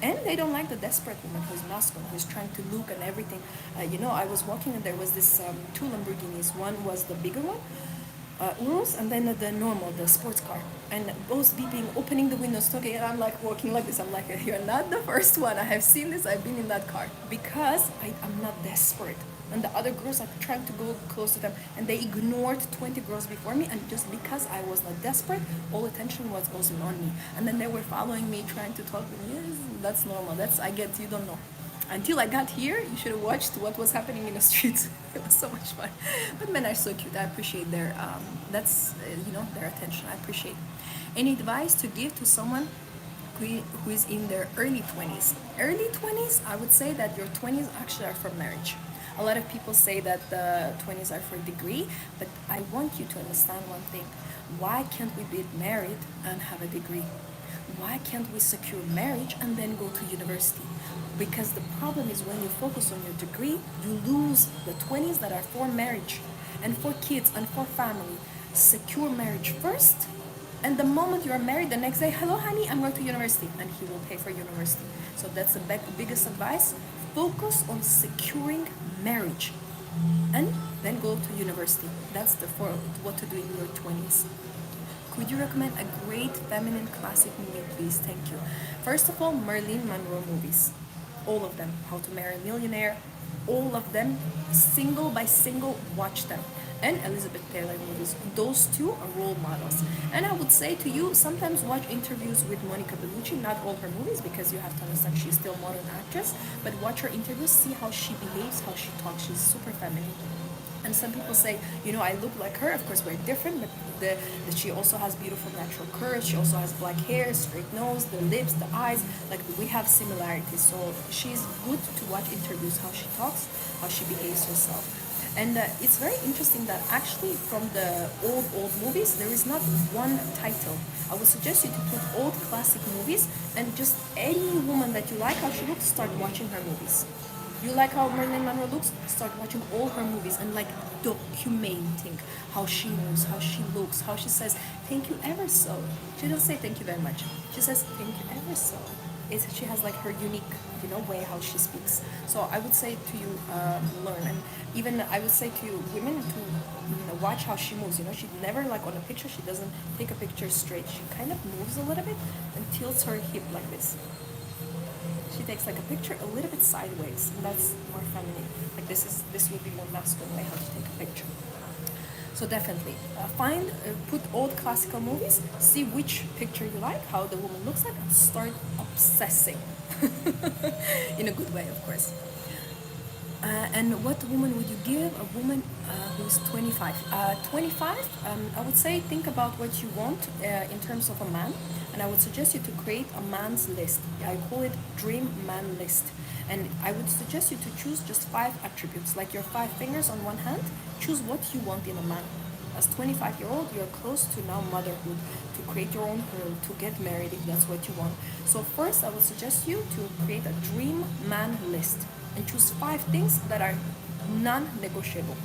And they don't like the desperate woman who's masculine, who's trying to look and everything. I was walking, and there was this two Lamborghinis. One was the bigger one, Urus, and then the normal, the sports car. And both beeping, opening the windows, talking, and I'm like walking like this. I'm like, you're not the first one. I have seen this. I've been in that car. Because I'm not desperate. and the other girls are trying to go close to them, and they ignored 20 girls before me, and just because I was like desperate, all attention was also on me, and then they were following me, trying to talk with me. Yes, that's normal. That's, I get, you don't know. Until I got here, you should have watched what was happening in the streets. It was so much fun. But men are so cute. I appreciate their their attention. I appreciate. Any advice to give to someone who is in their early 20s? Early 20s, I would say that your 20s actually are for marriage. A lot of people say that the 20s are for degree, but I want you to understand one thing. Why can't we be married and have a degree? Why can't we secure marriage and then go to university? Because the problem is when you focus on your degree, you lose the 20s that are for marriage and for kids and for family. Secure marriage first, and the moment you are married, the next day, hello honey, I'm going to university, and he will pay for university. So that's the biggest advice. Focus on securing marriage and then go to university. That's the for what to do in your 20s. Could you recommend a great feminine classic movie, please? Thank you. First of all, Marilyn Monroe movies. All of them. How to Marry a Millionaire. All of them, single by single, watch them. And Elizabeth Taylor movies. Those two are role models. And I would say to you, sometimes watch interviews with Monica Bellucci, not all her movies, because you have to understand she's still a modern actress, but watch her interviews, see how she behaves, how she talks. She's super feminine. And some people say, I look like her. Of course, we're different, but she also has beautiful natural curves. She also has black hair, straight nose, the lips, the eyes. Like, we have similarities. So she's good to watch interviews, how she talks, how she behaves herself. And it's very interesting that actually from the old movies, there is not one title. I would suggest you to put old classic movies, and just any woman that you like how she looks, start watching her movies. You like how Marilyn Monroe looks? Start watching all her movies and like documenting how she moves, how she looks, how she says thank you ever so. She doesn't say thank you very much. She says thank you ever so. She has like her unique, way how she speaks. So I would say to you, learn, and even I would say to you, women, to watch how she moves. She never, like on a picture, she doesn't take a picture straight. She kind of moves a little bit and tilts her hip like this. She takes like a picture a little bit sideways, and that's more feminine. Like this would be more masculine way how to take a picture. So definitely put old classical movies, see which picture you like, how the woman looks like, and start obsessing. In a good way, of course. And what woman would you give a woman who's 25? 25, I would say think about what you want in terms of a man, and I would suggest you to create a man's list. I call it dream man list. And I would suggest you to choose just 5 attributes, like your 5 fingers on one hand. Choose what you want in a man. As 25-year-old, you're close to now motherhood, to create your own home, to get married if that's what you want. So first, I would suggest you to create a dream man list and choose 5 things that are non-negotiable.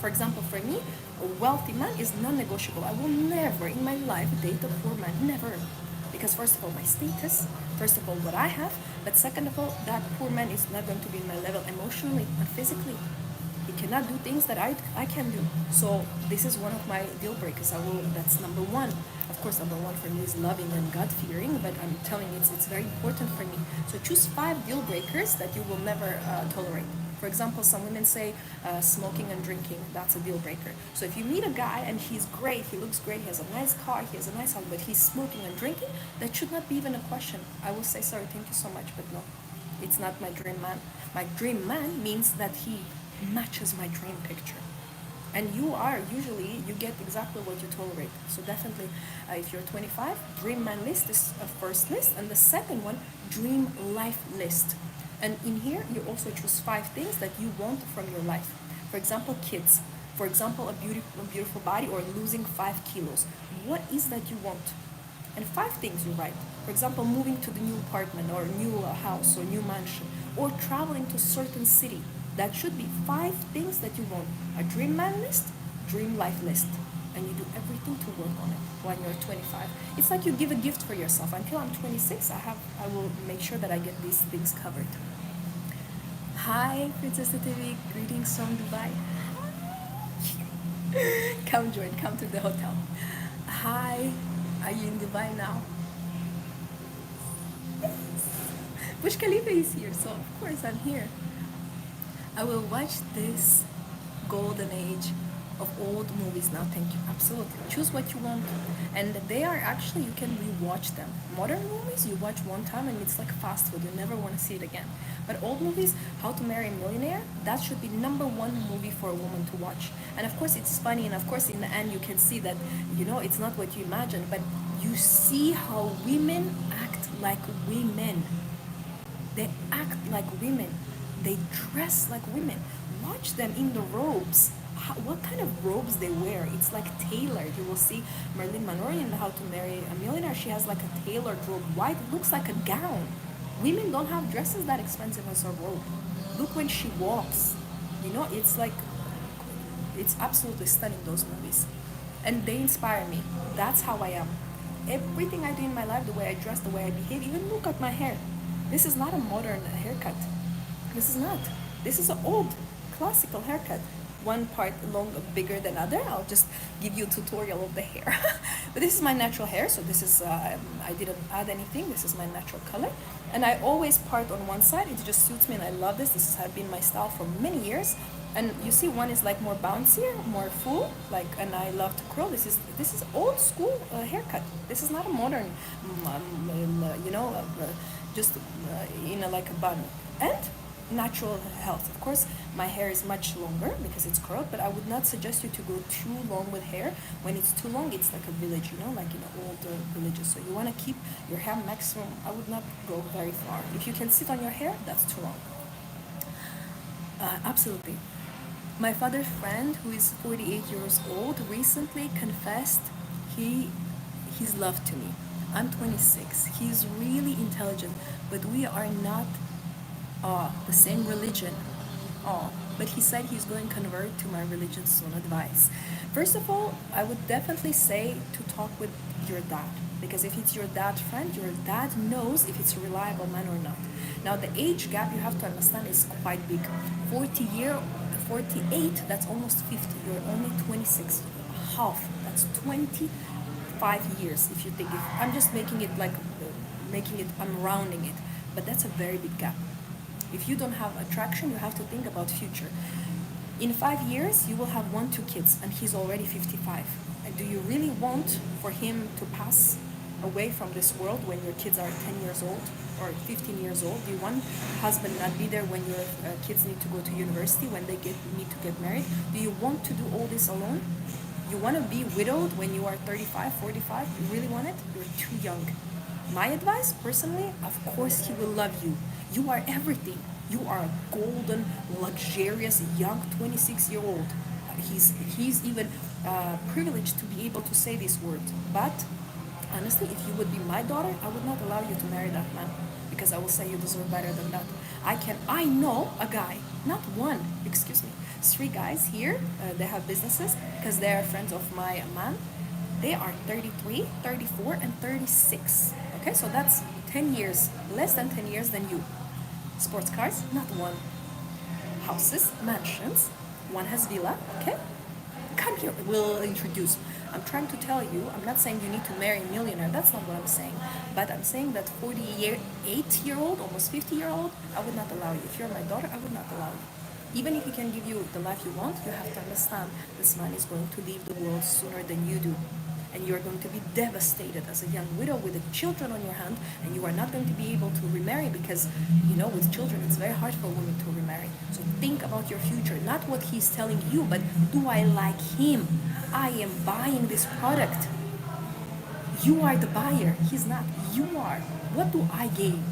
For example, for me, a wealthy man is non-negotiable. I will never in my life date a poor man, never. Because first of all, my status, first of all, what I have, but second of all, that poor man is not going to be in my level emotionally and physically. He cannot do things that I can do. So this is one of my deal breakers. That's number 1. Of course, number 1 for me is loving and God-fearing, but I'm telling you, it's very important for me. So choose 5 deal breakers that you will never tolerate. For example, some women say smoking and drinking, that's a deal breaker. So if you meet a guy and he's great, he looks great, he has a nice car, he has a nice house, but he's smoking and drinking, that should not be even a question. I will say, sorry, thank you so much, but no, it's not my dream man. My dream man means that he matches my dream picture. And you get exactly what you tolerate. So definitely, if you're 25, dream man list is a first list, and the second one, dream life list. And in here, you also choose 5 things that you want from your life. For example, kids. For example, a beautiful body, or losing 5 kilos. What is that you want? And 5 things you write. For example, moving to the new apartment, or new house, or new mansion, or traveling to a certain city. That should be 5 things that you want. A dream man list, dream life list. And you do everything to work on it when you're 25. It's like you give a gift for yourself. Until I'm 26, I will make sure that I get these things covered. Hi, Princess TV. Greetings from Dubai. Come to the hotel. Hi, are you in Dubai now? Burj Khalifa is here, so of course I'm here. I will watch this golden age of old movies now. Thank you. Absolutely. Choose what you want. And they are actually, you can rewatch them. Modern movies, you watch one time and it's like fast food. You never want to see it again. But old movies, How to Marry a Millionaire, that should be number one movie for a woman to watch. And of course, it's funny. And of course, in the end, you can see that, it's not what you imagine. But you see how women act like women. They act like women. They dress like women. Watch them in the robes. What kind of robes they wear? It's like tailored. You will see Marilyn Monroe in How to Marry a Millionaire. She has like a tailored robe. White looks like a gown. Women don't have dresses that expensive as a robe. Look when she walks. It's like, it's absolutely stunning, those movies. And they inspire me. That's how I am. Everything I do in my life, the way I dress, the way I behave, even look at my hair. This is not a modern haircut. This is not. This is an old classical haircut. One part long, bigger than other. I'll just give you a tutorial of the hair. But this is my natural hair, so this is, I didn't add anything. This is my natural color. And I always part on one side. It just suits me and I love this. This has been my style for many years. And you see, one is like more bouncier, more full, and I love to curl. This is old school haircut. This is not a modern, just in like a bun. And natural health. Of course, my hair is much longer because it's curled, but I would not suggest you to go too long with hair. When it's too long, it's like a village, like in old villages. So you want to keep your hair maximum. I would not go very far. If you can sit on your hair, that's too long. Absolutely. My father's friend, who is 48 years old, recently confessed he his love to me. I'm 26. He's really intelligent, but we are not the same religion. But he said he's going to convert to my religion soon. Advice. First of all, I would definitely say to talk with your dad, because if it's your dad's friend, your dad knows if it's a reliable man or not. Now, the age gap, you have to understand, is quite big. 48, that's almost 50. You're only 26. Half, that's 25 years. If you think, I'm just making it I'm rounding it. But that's a very big gap. If you don't have attraction, you have to think about future. In 5 years, you will have 2 kids, and he's already 55. And do you really want for him to pass away from this world when your kids are 10 years old or 15 years old? Do you want husband not be there when your kids need to go to university, when they need to get married? Do you want to do all this alone? You want to be widowed when you are 35, 45? You really want it? You're too young. My advice, personally, of course he will love you. You are everything. You are a golden, luxurious, young 26-year-old. He's even privileged to be able to say these words. But honestly, if you would be my daughter, I would not allow you to marry that man, because I will say you deserve better than that. I know a guy, not one, excuse me, 3 guys here. They have businesses because they are friends of my man. They are 33, 34, and 36. Okay, so that's 10 years, less than 10 years than you. Sports cars, not one. Houses, mansions, one has villa, okay? Come here, we'll introduce. I'm trying to tell you, I'm not saying you need to marry a millionaire, that's not what I'm saying. But I'm saying that 48-year-old, almost 50-year-old, I would not allow you. If you're my daughter, I would not allow you. Even if he can give you the life you want, you have to understand this man is going to leave the world sooner than you do. And you're going to be devastated as a young widow with the children on your hand, and you are not going to be able to remarry because, with children, it's very hard for women to remarry. So think about your future, not what he's telling you, but do I like him? I am buying this product. You are the buyer. He's not. You are. What do I gain?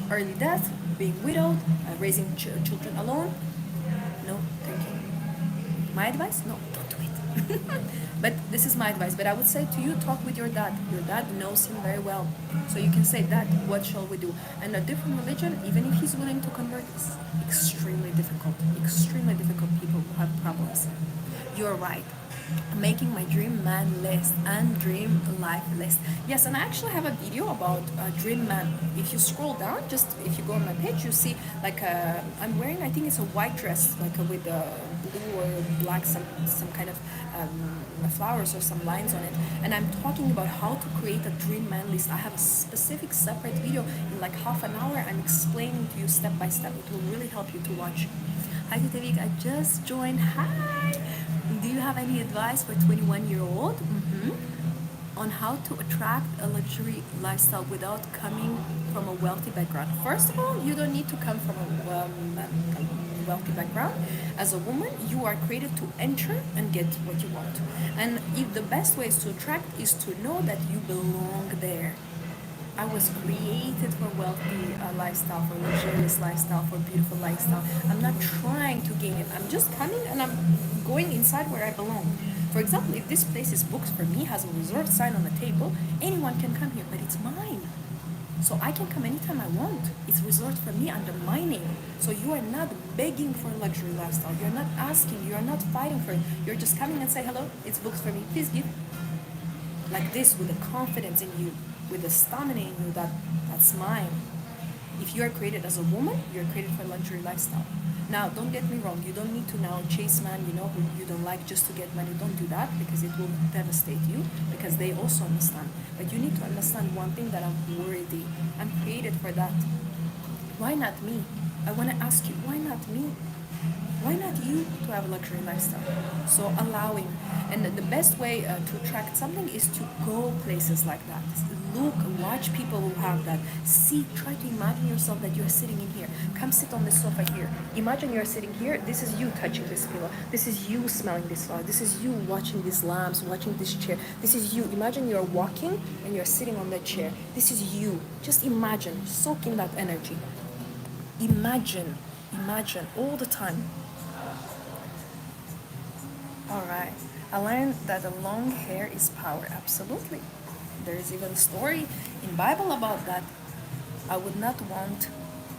Early death, being widowed, raising children alone? No, thank you. My advice? No, don't do it. But this is my advice. But I would say to you, talk with your dad. Your dad knows him very well. So you can say, Dad, what shall we do? And a different religion, even if he's willing to convert, is extremely difficult. Extremely difficult. People who have problems. You're right. Making my dream man list and dream life list. Yes, and I actually have a video about dream man. If you scroll down, just if you go on my page, you see I'm wearing, I think it's a white dress, with blue or black, some kind of flowers or some lines on it. And I'm talking about how to create a dream man list. I have a specific separate video in half an hour. I'm explaining to you step by step. It will really help you to watch. Hi, Titavik. I just joined. Hi. Do you have any advice for 21-year-old on how to attract a luxury lifestyle without coming from a wealthy background? First of all, you don't need to come from a wealthy background. As a woman, you are created to enter and get what you want. And if the best way to attract is to know that you belong there. I was created for wealthy lifestyle, for luxurious lifestyle, for beautiful lifestyle. I'm not trying to gain it. I'm just coming and I'm going inside where I belong. For example, if this place is booked for me, has a reserved sign on the table, anyone can come here, but it's mine. So I can come anytime I want. It's reserved for me under my name. So you are not begging for a luxury lifestyle. You're not asking. You are not fighting for it. You're just coming and say, hello, it's booked for me. Please give. Like this, with the confidence in you, with the stamina in you that that's mine. If you are created as a woman, you're created for a luxury lifestyle. Now, don't get me wrong. You don't need to now chase man, who you don't like just to get money. Don't do that because it will devastate you. Because they also understand. But you need to understand one thing, that I'm worthy. I'm created for that. Why not me? I want to ask you, why not me? Why not you to have a luxury lifestyle? So allowing, and the best way to attract something is to go places like that. Look, watch people who have that. See, try to imagine yourself that you're sitting in here. Come sit on this sofa here. Imagine you're sitting here. This is you touching this pillow. This is you smelling this flower. This is you watching these lamps, watching this chair. This is you. Imagine you're walking and you're sitting on that chair. This is you. Just imagine, soak in that energy. Imagine all the time. All right. I learned that the long hair is power. Absolutely. There is even a story in Bible about that. I would not want,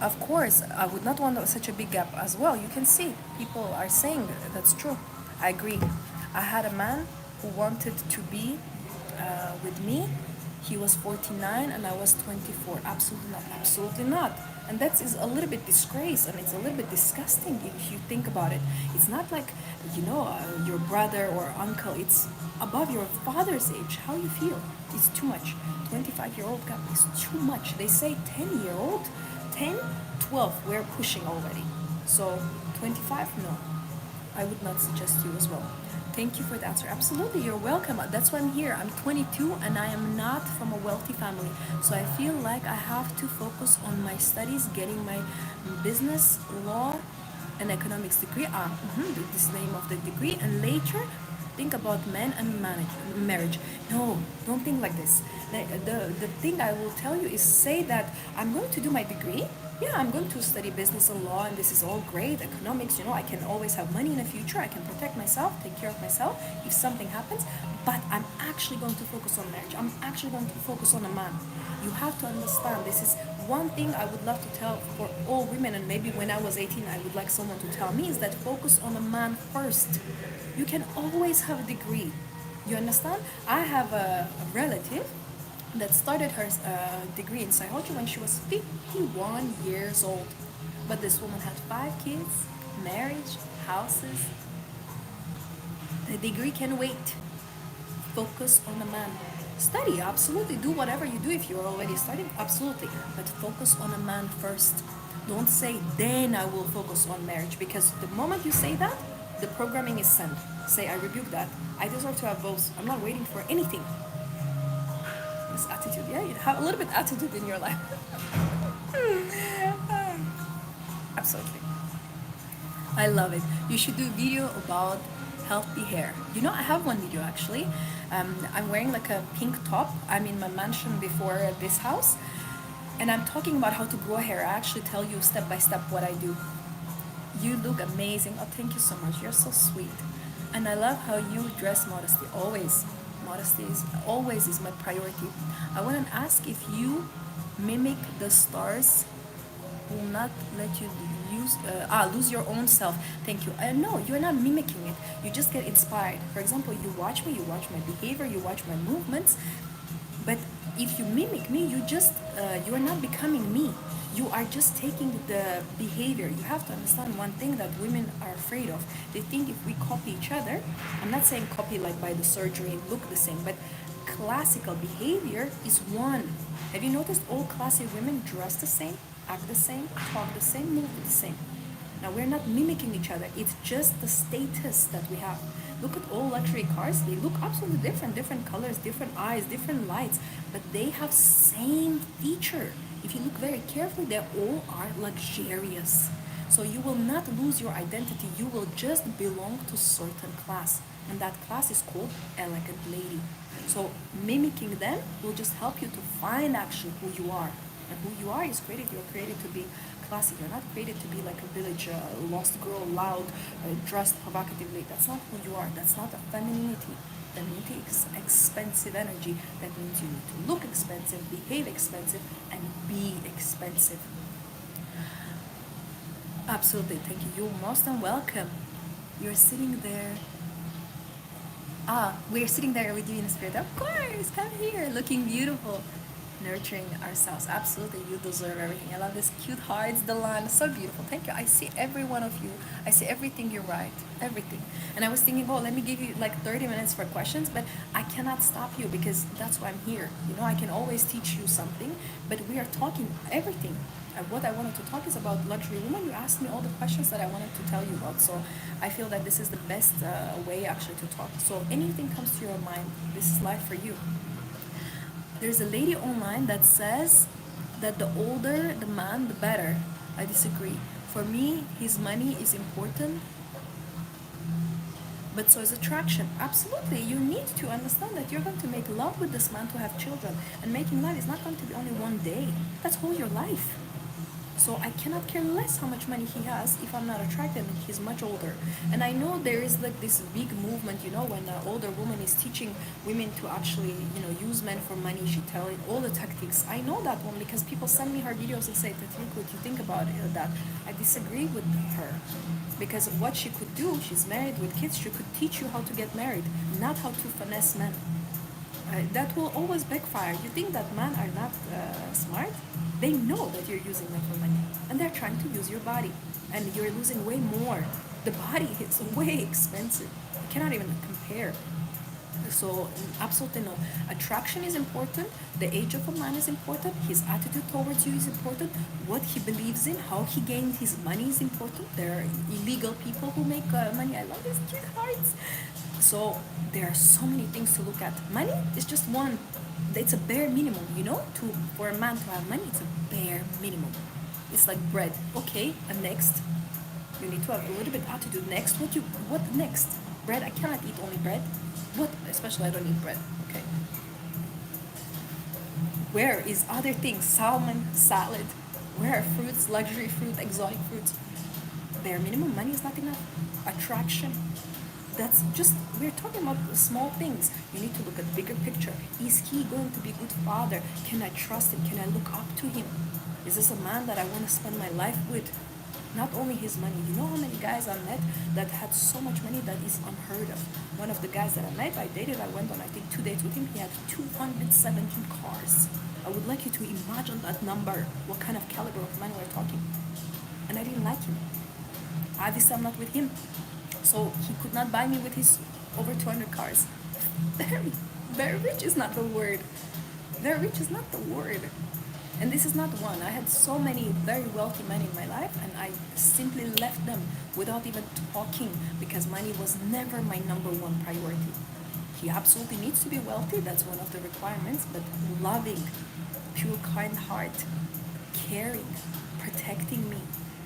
of course, I would not want such a big gap as well. You can see people are saying that's true. I agree. I had a man who wanted to be with me. He was 49 and I was 24. Absolutely not. Absolutely not. And that is a little bit disgrace and it's a little bit disgusting if you think about it. It's not like, your brother or uncle. It's above your father's age. How you feel? It's too much. 25-year-old gap is too much. They say 10-year-old, 10, 12, we're pushing already. So 25, no. I would not suggest you as well. Thank you for the answer. Absolutely, you're welcome. That's why I'm here. I'm 22 and I am not from a wealthy family. So I feel like I have to focus on my studies, getting my business, law, and economics degree. This is the name of the degree. And later, think about men and marriage. No, don't think like this. The thing I will tell you is say that I'm going to do my degree. Yeah, I'm going to study business and law, and this is all great. Economics, I can always have money in the future. I can protect myself, take care of myself if something happens. But I'm actually going to focus on marriage. I'm actually going to focus on a man. You have to understand, this is one thing I would love to tell for all women, and maybe when I was 18, I would like someone to tell me, is that focus on a man first. You can always have a degree. You understand? I have a relative that started her degree in psychology when she was 51 years old. But this woman had 5 kids, marriage, houses. The degree can wait. Focus on the man. Study, absolutely. Do whatever you do if you're already studying, absolutely. But focus on a man first. Don't say, then I will focus on marriage. Because the moment you say that, the programming is sent. Say, I rebuke that. I deserve to have both. I'm not waiting for anything. This attitude, yeah, you have a little bit attitude in your life. Absolutely. I love it. You should do a video about healthy hair. I have one video actually. I'm wearing like a pink top. I'm in my mansion before this house. And I'm talking about how to grow hair. I actually tell you step by step what I do. You look amazing. Oh, thank you so much. You're so sweet. And I love how you dress modesty. Always. Modesty is always is my priority. I want to ask if you mimic the stars will not let you lose your own self. Thank you. No, you're not mimicking it. You just get inspired. For example, you watch me, you watch my behavior, you watch my movements. But if you mimic me, you are not becoming me. You are just taking the behavior. You have to understand one thing that women are afraid of. They think if we copy each other, I'm not saying copy like by the surgery and look the same, but classical behavior is one. Have you noticed all classic women dress the same, act the same, talk the same, move the same? Now we're not mimicking each other. It's just the status that we have. Look at all luxury cars. They look absolutely different, different colors, different eyes, different lights, but they have same feature. If you look very carefully, they all are luxurious. So you will not lose your identity. You will just belong to certain class, and that class is called elegant lady. So mimicking them will just help you to find actually who you are. And who you are is created. You're created to be classy. You're not created to be like a village lost girl, loud, dressed provocatively. That's not who you are. That's not a femininity. Femininity is expensive energy. That means you need to look expensive, behave expensive, and be expensive. Absolutely. Thank you. You're most welcome. You're sitting there. We're sitting there with you in spirit. Of course, come here, looking beautiful, nurturing ourselves. Absolutely, you deserve everything. I love this cute hearts, the line, so beautiful. Thank you. I see every one of you. I see everything you write, everything. And I was thinking, oh, let me give you like 30 minutes for questions, but I cannot stop you because that's why I'm here. You know, I can always teach you something, but we are talking everything. What I wanted to talk is about luxury women. You asked me all the questions that I wanted to tell you about. So I feel that this is the best way actually to talk. So anything comes to your mind, this is life for you. There's a lady online that says that the older the man, the better. I disagree. For me, his money is important, but so is attraction. Absolutely, you need to understand that you're going to make love with this man to have children. And making love is not going to be only one day. That's all your life. So I cannot care less how much money he has if I'm not attracted and he's much older. And I know there is like this big movement, you know, when an older woman is teaching women to actually, you know, use men for money. She telling all the tactics. I know that one because people send me her videos and say, Tatik, what you think about that? I disagree with her. Because what she could do, she's married with kids, she could teach you how to get married, not how to finesse men. That will always backfire. You think that men are not smart? They know that you're using them for money, and they're trying to use your body, and you're losing way more. The body is way expensive. You cannot even compare. So absolutely no. Attraction is important. The age of a man is important. His attitude towards you is important. What he believes in, how he gained his money is important. There are illegal people who make money. I love these cute hearts. So there are so many things to look at. Money is just one. It's a bare minimum, you know. For a man to have money, it's a bare minimum. It's like bread. Okay, and next, you need to have a little bit attitude. Next, what next? Bread. I cannot eat only bread. What? Especially I don't eat bread. Okay. Where is other things? Salmon, salad. Where are fruits, luxury fruit, exotic fruits? Bare minimum. Money is not enough. Attraction. That's just, we're talking about small things. You need to look at the bigger picture. Is he going to be a good father? Can I trust him? Can I look up to him? Is this a man that I want to spend my life with? Not only his money. You know how many guys I met that had so much money that is unheard of. One of the guys that I met, I dated, I went on I think 2 dates with him. He had 217 cars. I would like you to imagine that number. What kind of caliber of man we're talking. And I didn't like him. Obviously I'm not with him. So he could not buy me with his over 200 cars. Very rich is not the word. Very rich is not the word. And this is not one. I had so many very wealthy men in my life, and I simply left them without even talking because money was never my number one priority. He absolutely needs to be wealthy. That's one of the requirements. But loving, pure, kind heart, caring, protecting me.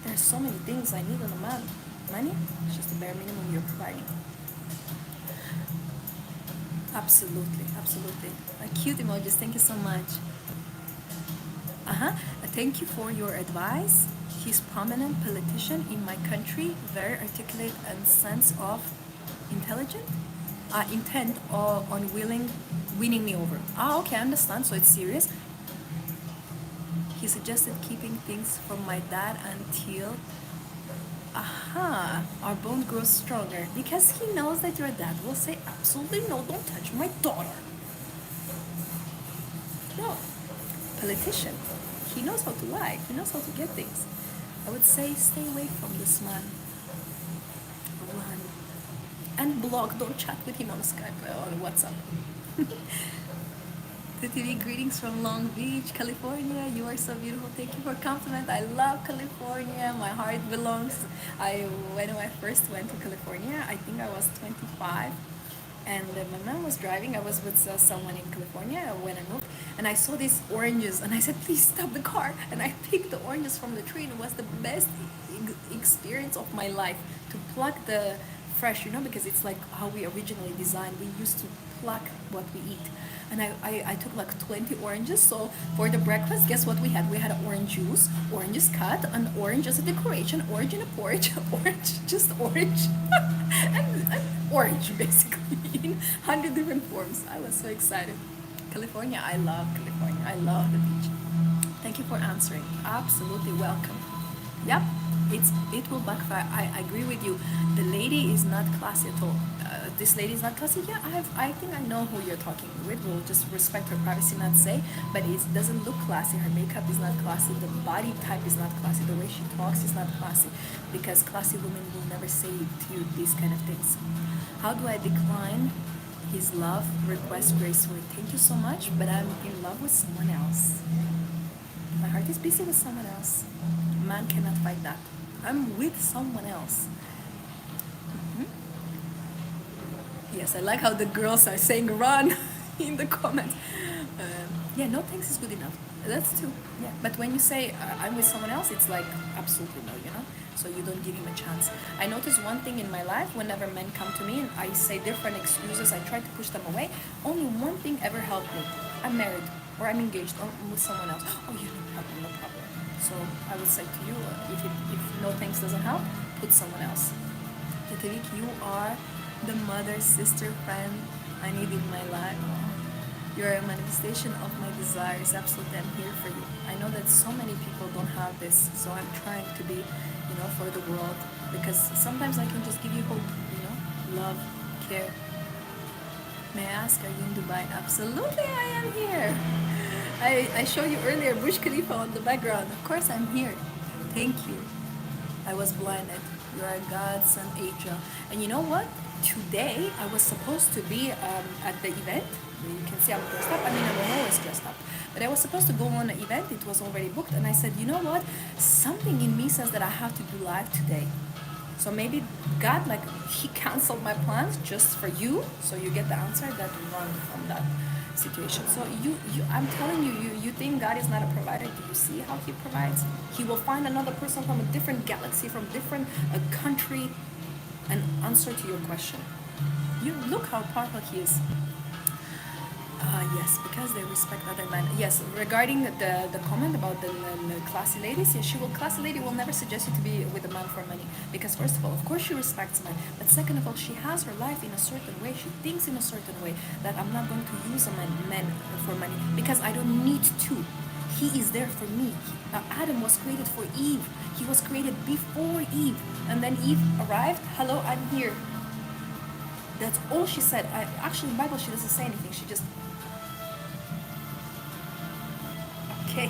There are so many things I need in a man. Money is just the bare minimum you're providing. Absolutely, absolutely. Cute emojis, thank you so much. Thank you for your advice. He's prominent politician in my country, very articulate and sense of intelligent, intent on winning me over. Okay, I understand, so it's serious. He suggested keeping things from my dad until our bond grows stronger because he knows that your dad will say absolutely no, don't touch my daughter. No, politician. He knows how to lie. He knows how to get things. I would say stay away from this man. Run. And block. Don't chat with him on Skype or on WhatsApp. TTV, greetings from Long Beach, California. You are so beautiful. Thank you for compliment. I love California. My heart belongs. When I first went to California, I think I was 25, and my mom was driving. I was with someone in California when I moved, and I saw these oranges, and I said, "Please stop the car." And I picked the oranges from the tree, and it was the best experience of my life to pluck the fresh, because it's like how we originally designed. We used to pluck what we eat. And I took like 20 oranges. So for the breakfast, guess what we had? We had orange juice, oranges cut, and orange as a decoration, orange in a porridge, orange, just orange, and orange basically in 100 different forms. I was so excited. California, I love California. I love the beach. Thank you for answering. Absolutely welcome. Yep, it will backfire. I agree with you. The lady is not classy at all. This lady is not classy. Yeah, I think I know who you're talking with. We'll just respect her privacy, not say. But it doesn't look classy. Her makeup is not classy. The body type is not classy. The way she talks is not classy. Because classy women will never say to you these kind of things. How do I decline his love request gracefully? Thank you so much, but I'm in love with someone else. My heart is busy with someone else. Man cannot fight that. I'm with someone else. Yes, I like how the girls are saying run in the comments. Yeah, no thanks is good enough. That's true. Yeah, but when you say I'm with someone else, it's like absolutely no. So you don't give him a chance. I notice one thing in my life: whenever men come to me and I say different excuses, I try to push them away. Only one thing ever helped me: I'm married, or I'm engaged, or I'm with someone else. Oh, yeah, no problem. So I would say to you, if no thanks doesn't help, put someone else. Tetevik, you are the mother, sister, friend I need in my life. You're a manifestation of my desires. Absolutely, I'm here for you. I know that so many people don't have this, so I'm trying to be, for the world, because sometimes I can just give you hope, love, care. May I ask, are you in Dubai? Absolutely, I am here. I showed you earlier Burj Khalifa on the background. Of course, I'm here. Thank you. I was blinded. You are a godsend angel. And you know what? Today, I was supposed to be at the event. You can see I'm dressed up. I mean, I'm always dressed up. But I was supposed to go on an event. It was already booked. And I said, you know what? Something in me says that I have to do live today. So maybe God, he canceled my plans just for you. So you get the answer that run from that situation. So I'm telling you, you think God is not a provider. Do you see how he provides? He will find another person from a different galaxy, from different country, and answer to your question. You look how powerful he is. Yes, because they respect other men. Yes, regarding the comment about the classy ladies, yes, classy lady will never suggest you to be with a man for money. Because first of all, of course she respects men. But second of all, she has her life in a certain way. She thinks in a certain way that I'm not going to use a man for money. Because I don't need to. He is there for me. Adam was created for Eve. He was created before Eve. And then Eve arrived. Hello, I'm here. That's all she said. Actually, in the Bible, she doesn't say anything. She just... Okay,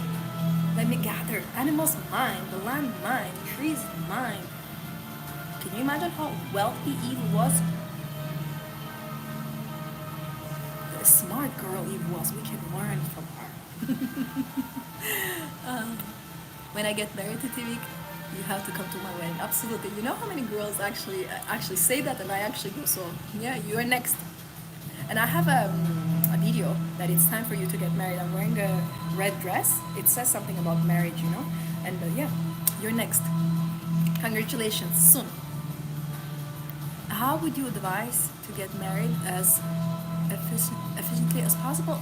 let me gather. Animals mine, the land mine, trees mine. Can you imagine how wealthy Eve was? The smart girl Eve was. We can learn from her. When I get married to Tivik, you have to come to my wedding. Absolutely. You know how many girls actually say that, and I actually go. So yeah, you are next. And I have a video that it's time for you to get married. I'm wearing a red dress. It says something about marriage, And yeah, you're next. Congratulations, soon. How would you advise to get married as efficiently as possible?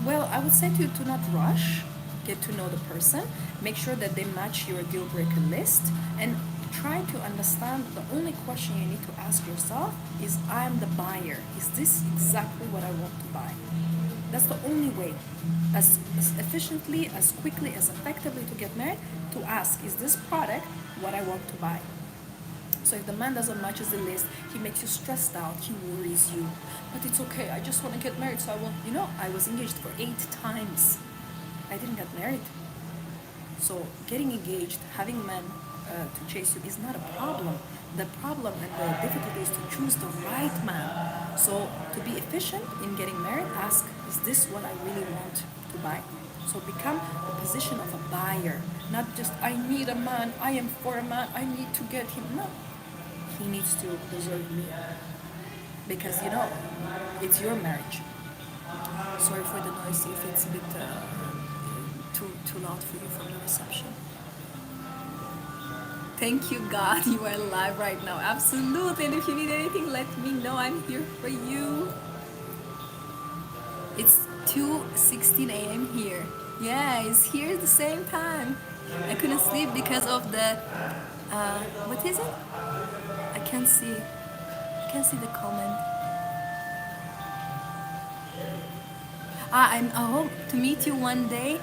Well, I would say to you to not rush. Get to know the person. Make sure that they match your deal breaker list. And try to understand the only question you need to ask yourself is, I'm the buyer. Is this exactly what I want to buy? That's the only way, as efficiently, as quickly, as effectively to get married, to ask, is this product what I want to buy? So if the man doesn't match the list, he makes you stressed out, he worries you. But it's okay, I just want to get married, so I won't. I was engaged for 8 times. I didn't get married. So getting engaged, having men to chase you is not a problem. The problem and the difficulty is to choose the right man. So to be efficient in getting married, ask, is this what I really want to buy? So become the position of a buyer, not just I need a man, I am for a man, I need to get him. No, he needs to deserve me, because you know it's your marriage. Sorry for the noise if it's a bit too loud for you from the reception. Thank you, God, you are alive right now. Absolutely. And if you need anything, let me know. I'm here for you. It's 2:16 a.m. here. Yeah, it's here at the same time. I couldn't sleep because of the what is it? I can't see. I can't see the comment. I'm home to meet you one day.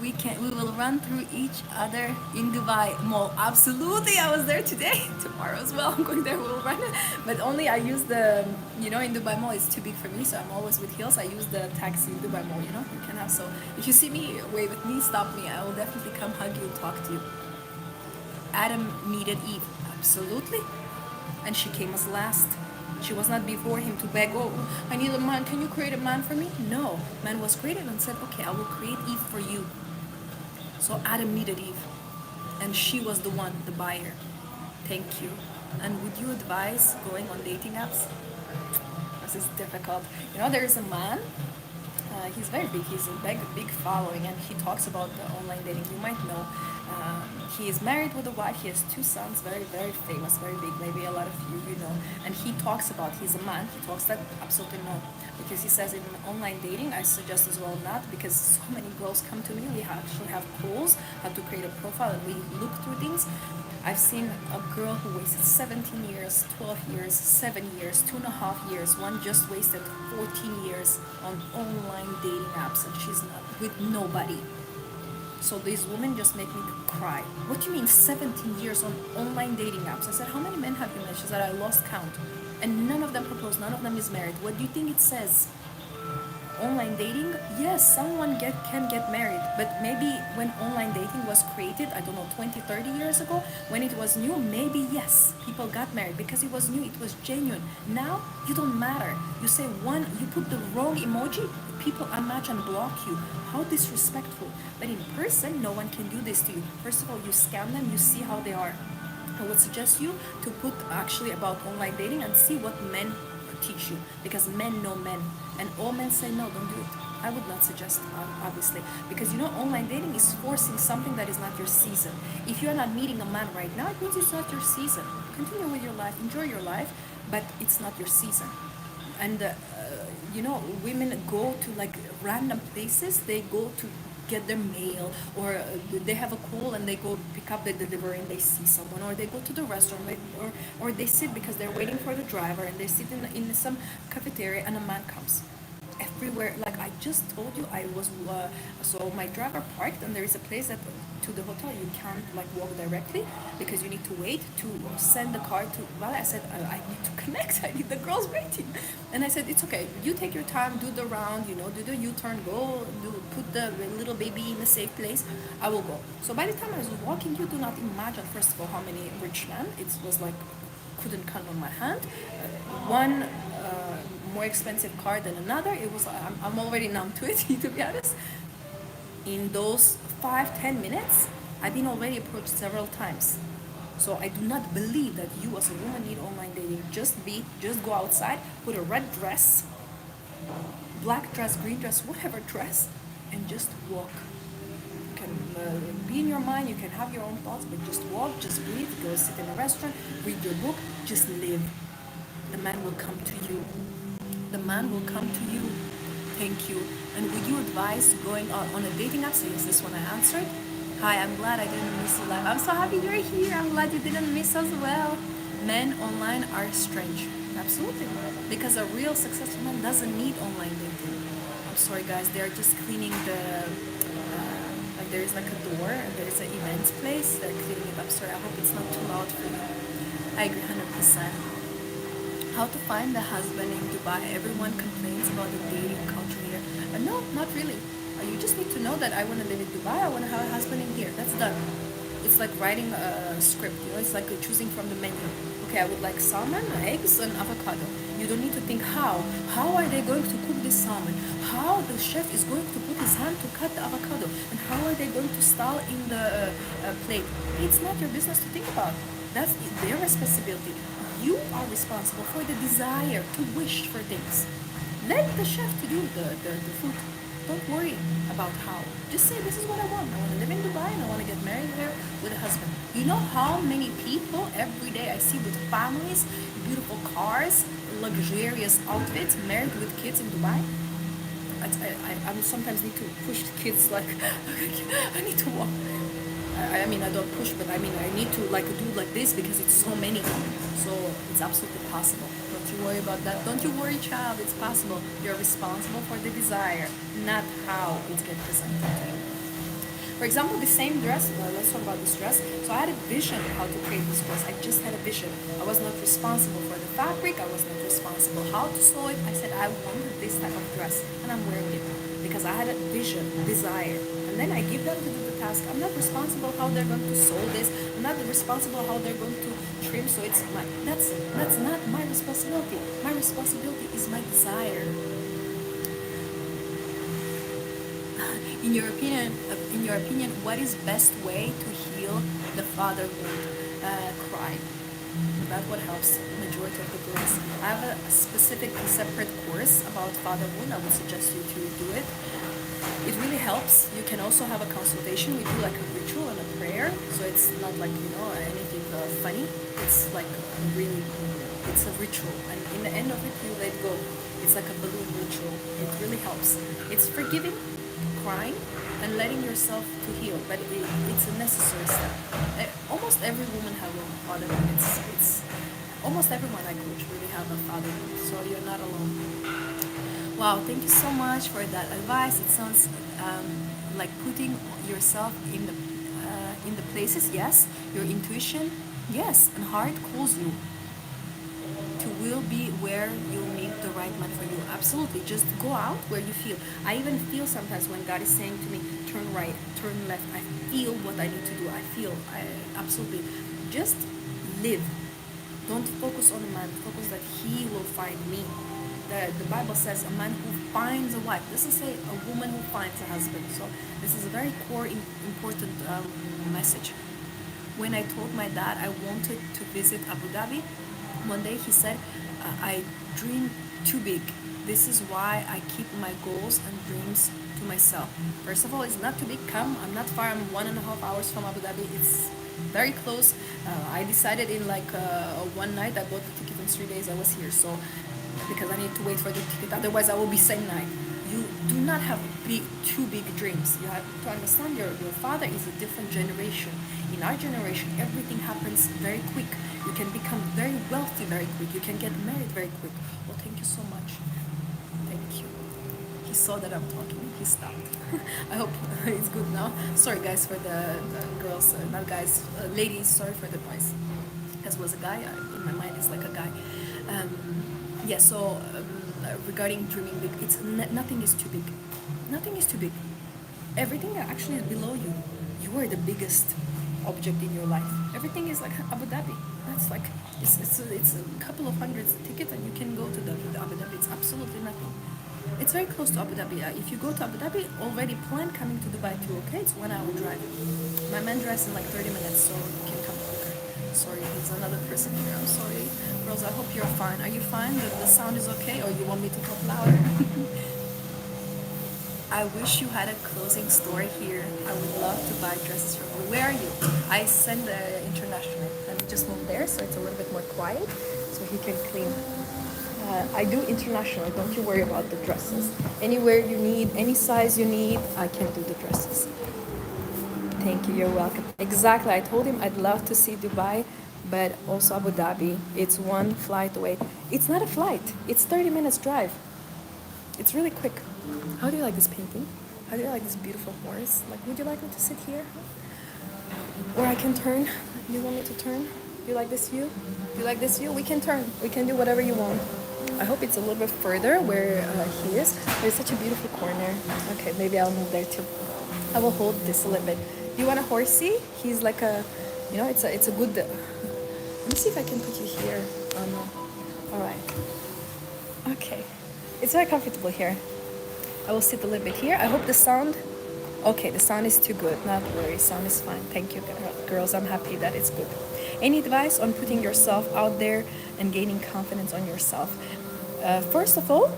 We will run through each other in Dubai Mall. Absolutely, I was there today. Tomorrow as well, I'm going there. We'll run it, but only I use the in Dubai Mall it's too big for me, so I'm always with heels. I use the taxi in Dubai Mall. You can have. So if you see me, wave at me, stop me. I will definitely come hug you and talk to you. Adam needed Eve. Absolutely, and she came as last. She was not before him to beg, oh, I need a man, can you create a man for me? No, man was created and said, okay, I will create Eve for you. So Adam needed Eve, and she was the one, the buyer. Thank you. And would you advise going on dating apps? This is difficult. There is a man, he's very big, he's a big following, and he talks about the online dating. You might know. He is married with a wife. He has 2 sons, very, very famous, very big. Maybe a lot of you know. And he talks about, he's a man, he talks that absolutely no. Because he says in online dating, I suggest as well not, because so many girls come to me. We actually have polls, how to create a profile, and we look through things. I've seen a girl who wasted 17 years, 12 years, 7 years, 2.5 years. One just wasted 14 years on online dating apps, and she's not with nobody. So these women just make me cry. What do you mean 17 years on online dating apps? I said, how many men have you met? She said, I lost count. And none of them proposed, none of them is married. What do you think it says? Online dating? Yes, someone can get married. But maybe when online dating was created, I don't know, 20, 30 years ago, when it was new, maybe yes, people got married because it was new, it was genuine. Now, you don't matter. You say you put the wrong emoji, people unmatch and block you. How disrespectful. But in person, no one can do this to you. First of all, you scan them, you see how they are. I would suggest you to put actually about online dating and see what men teach you, because men know men, and all men say no, don't do it. I would not suggest, obviously, because online dating is forcing something that is not your season. If you're not meeting a man right now, it means it's not your season. Continue with your life, enjoy your life, but it's not your season. And women go to like random places. They go to get their mail, or they have a call and they go pick up the delivery and they see someone, or they go to the restaurant, or they sit because they're waiting for the driver, and they sit in some cafeteria and a man comes. Everywhere, like I just told you, I was so my driver parked, and there is a place that to the hotel you can't like walk directly because you need to wait to send the car to. Well, I said I need to connect. I need the girls waiting, and I said it's okay. You take your time, do the round, do the U-turn, put the little baby in a safe place. I will go. So by the time I was walking, you do not imagine. First of all, how many rich men. It was like couldn't count on my hand. One. More expensive car than another. It was I'm already numb to it to be honest. In those 5-10 minutes I've been already approached several times. So I do not believe that you as a woman need online dating. Just go outside, put a red dress, black dress, green dress, whatever dress, and just walk. You can be in your mind, you can have your own thoughts, but just walk, just breathe, go sit in a restaurant, read your book, just live. The man will come to you. The man will come to you. Thank you. And would you advise going on a dating app? So yes, this one I answered. Hi, I'm glad I didn't miss you live. I'm so happy you're here. I'm glad you didn't miss us well. Men online are strange. Absolutely. Because a real successful man doesn't need online dating. I'm sorry guys, they're just cleaning the like there is like a door and there is an events place. They're cleaning it up. Sorry, I hope it's not too loud for you. I agree 100%. How to find a husband in Dubai. Everyone complains about the dating culture here. No, not really. You just need to know that I want to live in Dubai. I want to have a husband in here. That's done. it's like writing a script, you know, it's like choosing from the menu. Okay, I would like salmon, eggs, and avocado. You don't need to think how are they going to cook this salmon, how the chef is going to put his hand to cut the avocado, and how are they going to style in the plate. It's not your business to think about. That's their responsibility. You are responsible for the desire to wish for things. Let the chef to do the food. Don't worry about how. Just say, this is what I want. I want to live in Dubai and I want to get married there with a husband. You know how many people every day I see with families, beautiful cars, luxurious outfits, married with kids in Dubai? I sometimes need to push the kids like, I need to walk. I mean, I don't push, but I mean, I need to like do like this because it's so many. So it's absolutely possible. Don't you worry about that. Don't you worry, child. It's possible. You're responsible for the desire, not how it's get presented to you. For example, the same dress, let's talk about this dress. So I had a vision how to create this dress. I just had a vision. I was not responsible for the fabric. I was not responsible how to sew it. I said, I wanted this type of dress and I'm wearing it because I had a vision, desire. And then I give them to do the task. I'm not responsible how they're going to sew this. I'm not responsible how they're going to trim. So it's my, that's not my responsibility. My responsibility is my desire. In your opinion, what is best way to heal the fatherhood cry? That's what helps the majority of the girls. I have a specific separate course about fatherhood. I would suggest you to do it. It really helps. You can also have a consultation. We do like a ritual and a prayer, so it's not like anything funny. It's like really, it's a ritual, and in the end of it, you let go. It's like a balloon ritual. It really helps. It's forgiving, crying, and letting yourself to heal, but it's a necessary step. Almost every woman has a fatherhood. It's almost everyone I coach really have a fatherhood, so you're not alone. Wow, thank you so much for that advice. It sounds like putting yourself in the places. Yes, your intuition. Yes, and heart calls you to will be where you meet the right man for you. Absolutely, just go out where you feel. I even feel sometimes when God is saying to me, turn right, turn left. I feel what I need to do. I absolutely just live. Don't focus on a man. Focus that he will find me. The Bible says a man who finds a wife. This is a woman who finds a husband. So this is a very core, important message. When I told my dad I wanted to visit Abu Dhabi, one day he said, I dream too big. This is why I keep my goals and dreams to myself. First of all, it's not too big. Come, I'm not far. I'm 1.5 hours from Abu Dhabi. It's very close. I decided in like one night. I bought the ticket in 3 days. I was here. So because I need to wait for the ticket. Otherwise, I will be same night. You do not have too big dreams. You have to understand your father is a different generation. In our generation, everything happens very quick. You can become very wealthy very quick. You can get married very quick. Well, thank you so much. Thank you. He saw that I'm talking. He stopped. I hope it's good now. Sorry, guys, for the girls, not guys, ladies. Sorry for the noise. As was a guy, in my mind, it's like a guy. Yeah, so regarding dreaming big, nothing is too big. Nothing is too big. Everything actually is below you. You are the biggest object in your life. Everything is like Abu Dhabi. That's like it's a couple of hundreds tickets and you can go to the Abu Dhabi. It's absolutely nothing. It's very close to Abu Dhabi. If you go to Abu Dhabi, already plan coming to Dubai too. Okay, it's 1 hour drive. My man drives in like 30 minutes, so you can come quicker. Sorry, there's another person here. I'm sorry. Rose, I hope you're fine. Are you fine? The sound is okay, or you want me to talk louder? I wish you had a clothing store here. I would love to buy dresses from you. Where are you? I send the international. Let me just move there so it's a little bit more quiet, so he can clean. I do international. Don't you worry about the dresses. Anywhere you need, any size you need, I can do the dresses. Thank you. You're welcome. Exactly. I told him I'd love to see Dubai, but also Abu Dhabi. It's one flight away. It's not a flight. It's 30 minutes drive. It's really quick. How do you like this painting? How do you like this beautiful horse? Like, would you like me to sit here? Or I can turn. You want me to turn? You like this view? You like this view? We can turn. We can do whatever you want. I hope it's a little bit further where he is. There's such a beautiful corner. Okay, maybe I'll move there too. I will hold this a little bit. You want a horsey? He's like a, you know, it's a good. Let me see if I can put you here. Oh no. All right. Okay. It's very comfortable here. I will sit a little bit here. I hope the sound. Okay, the sound is too good. Not worry, sound is fine. Thank you, girls. I'm happy that it's good. Any advice on putting yourself out there and gaining confidence on yourself? First of all,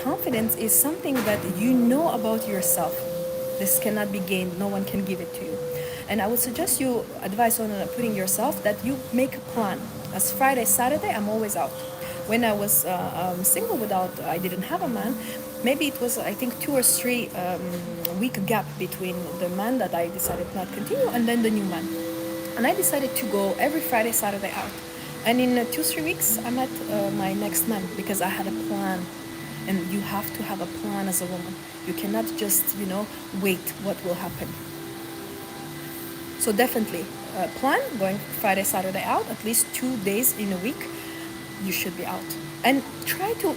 confidence is something that you know about yourself. This cannot be gained. No one can give it to you. And I would suggest you advice on putting yourself that you make a plan. As Friday, Saturday, I'm always out. When I was single I didn't have a man, maybe it was, I think, 2 or 3 week gap between the man that I decided not to continue and then the new man. And I decided to go every Friday, Saturday out. And in 2-3 weeks, I met my next man because I had a plan. And you have to have a plan as a woman. You cannot just, wait what will happen. So definitely, plan going Friday, Saturday out, at least 2 days in a week, you should be out. And try to,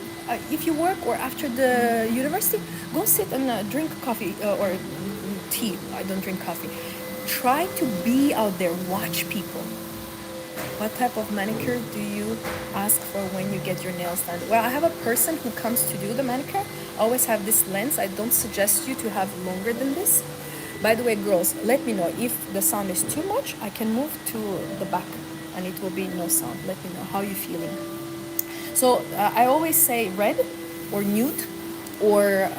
if you work or after the university, go sit and drink coffee or tea. I don't drink coffee. Try to be out there, watch people. What type of manicure do you ask for when you get your nails done? Well, I have a person who comes to do the manicure. I always have this length. I don't suggest you to have longer than this. By the way, girls, let me know if the sound is too much. I can move to the back and it will be no sound. Let me know how you're feeling. So I always say red or nude or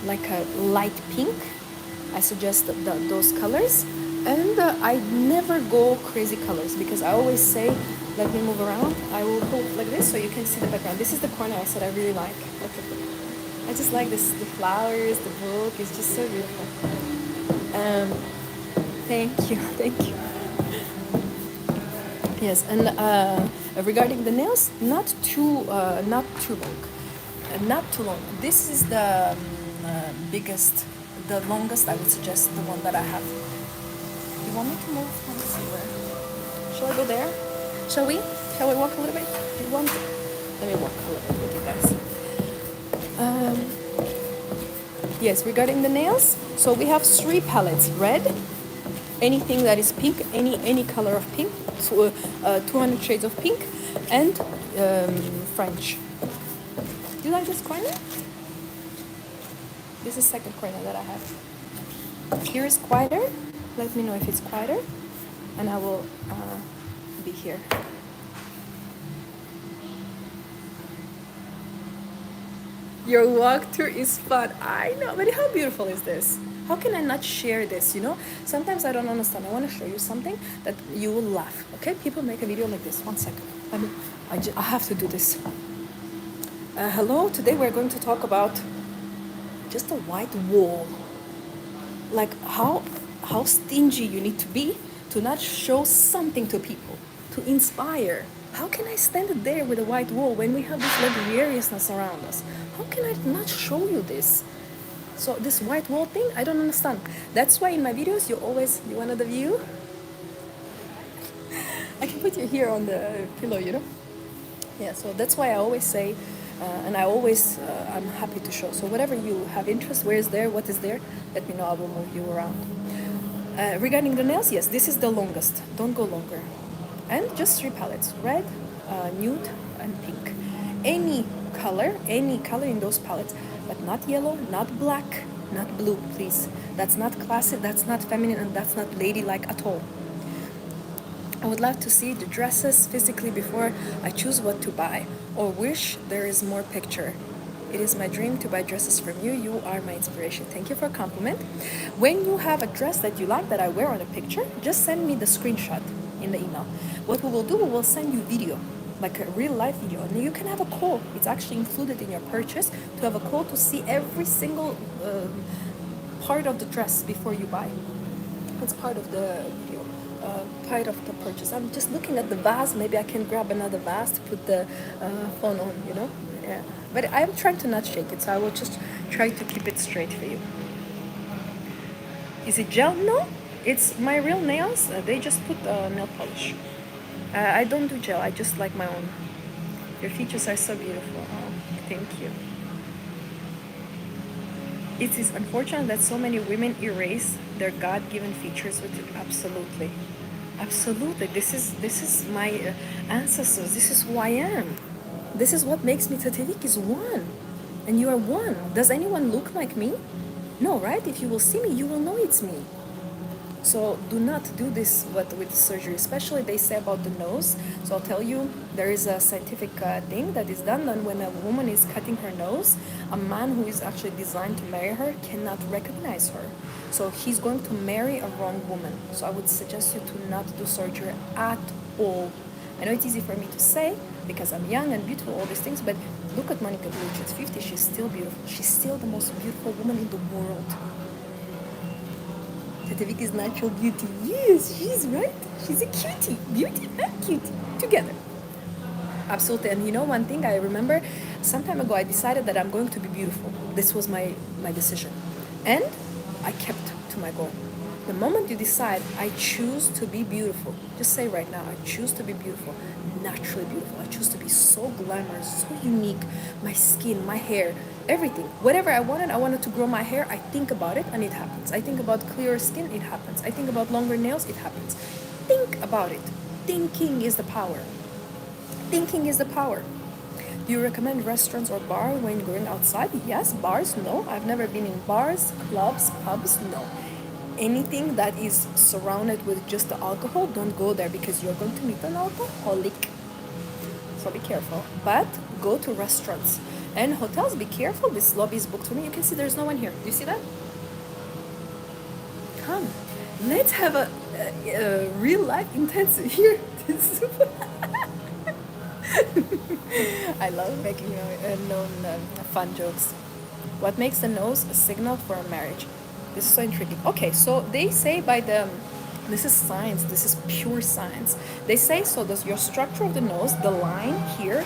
like a light pink. I suggest those colors. And I never go crazy colors because I always say, let me move around. I will go like this so you can see the background. This is the corner I said I really like. Look at it. I just like this, the flowers, the book. It's just so beautiful. Thank you, thank you. Yes, and regarding the nails, not too long, not too long. This is the biggest, the longest. I would suggest the one that I have. You want me to move? Let me see where. Shall I go there? Shall we? Shall we walk a little bit? You want? Let me walk a little bit with you guys. Yes, regarding the nails, so we have 3 palettes: red, anything that is pink, any color of pink, so 200 shades of pink, and French. Do you like this corner? This is the second corner that I have. Here is quieter. Let me know if it's quieter, and I will be here. Your walkthrough is fun. I know, but how beautiful is this? How can I not share this, Sometimes I don't understand. I want to show you something that you will laugh, okay? People make a video like this. 1 second. I have to do this. Hello, today we're going to talk about just a white wall. Like how stingy you need to be to not show something to people, to inspire. How can I stand there with a white wall when we have this luxuriousness around us? How can I not show you this? So this white wall thing, I don't understand. That's why in my videos, you want another view? I can put you here on the pillow, Yeah, so that's why I always say, and I'm happy to show. So whatever you have interest, where is there, what is there, let me know, I will move you around. Regarding the nails, yes, this is the longest. Don't go longer. And just 3 palettes, red, nude, and pink. Any color in those palettes, but not yellow, not black, not blue, please. That's not classic, that's not feminine, and that's not ladylike at all. I would love to see the dresses physically before I choose what to buy, or wish there is more picture. It is my dream to buy dresses from you. You are my inspiration. Thank you for a compliment. When you have a dress that you like that I wear on a picture, just send me the screenshot in the email. What we will do, we will send you video, like a real life video, and you can have a call. It's actually included in your purchase to have a call to see every single part of the dress before you buy. It's part of the video, part of the purchase. I'm just looking at the vase. Maybe I can grab another vase to put the phone on, Yeah. But I'm trying to not shake it, so I will just try to keep it straight for you. Is it gel? No, it's my real nails. They just put nail polish. I don't do gel. I just like my own. Your features are so beautiful. Oh, thank you. It is unfortunate that so many women erase their God-given features with it. Absolutely, absolutely. This is my ancestors. This is who I am. This is what makes me Tatevik is one, and you are one. Does anyone look like me? No, right? If you will see me, you will know it's me. So do not do this with surgery, especially they say about the nose. So I'll tell you, there is a scientific thing that is done when a woman is cutting her nose. A man who is actually designed to marry her cannot recognize her. So he's going to marry a wrong woman. So I would suggest you to not do surgery at all. I know it's easy for me to say because I'm young and beautiful, all these things, but look at Monica Bellucci. At 50, she's still beautiful. She's still the most beautiful woman in the world. Tatevik is natural beauty. Yes, she's right. She's a cutie. Beauty and cutie together. Absolutely. And you know one thing I remember some time ago I decided that I'm going to be beautiful. This was my decision. And I kept to my goal. The moment you decide I choose to be beautiful, just say right now, I choose to be beautiful, naturally beautiful. I choose to be so glamorous, so unique. My skin, my hair, everything. Whatever I wanted to grow my hair, I think about it and it happens. I think about clearer skin, it happens. I think about longer nails, it happens. Think about it. Thinking is the power. Thinking is the power. Do you recommend restaurants or bars when going outside? Yes. Bars? No. I've never been in bars, clubs, pubs? No. Anything that is surrounded with just the alcohol, don't go there because you're going to meet an alcoholic. So be careful. But go to restaurants and hotels. Be careful. This lobby is booked for me. You can see there's no one here. Do you see that? Come. Let's have a real life intensive here. I love making fun jokes. What makes the nose a signal for a marriage? This is so intriguing. Okay, so they say this is science, this is pure science. They say so does your structure of the nose, the line here,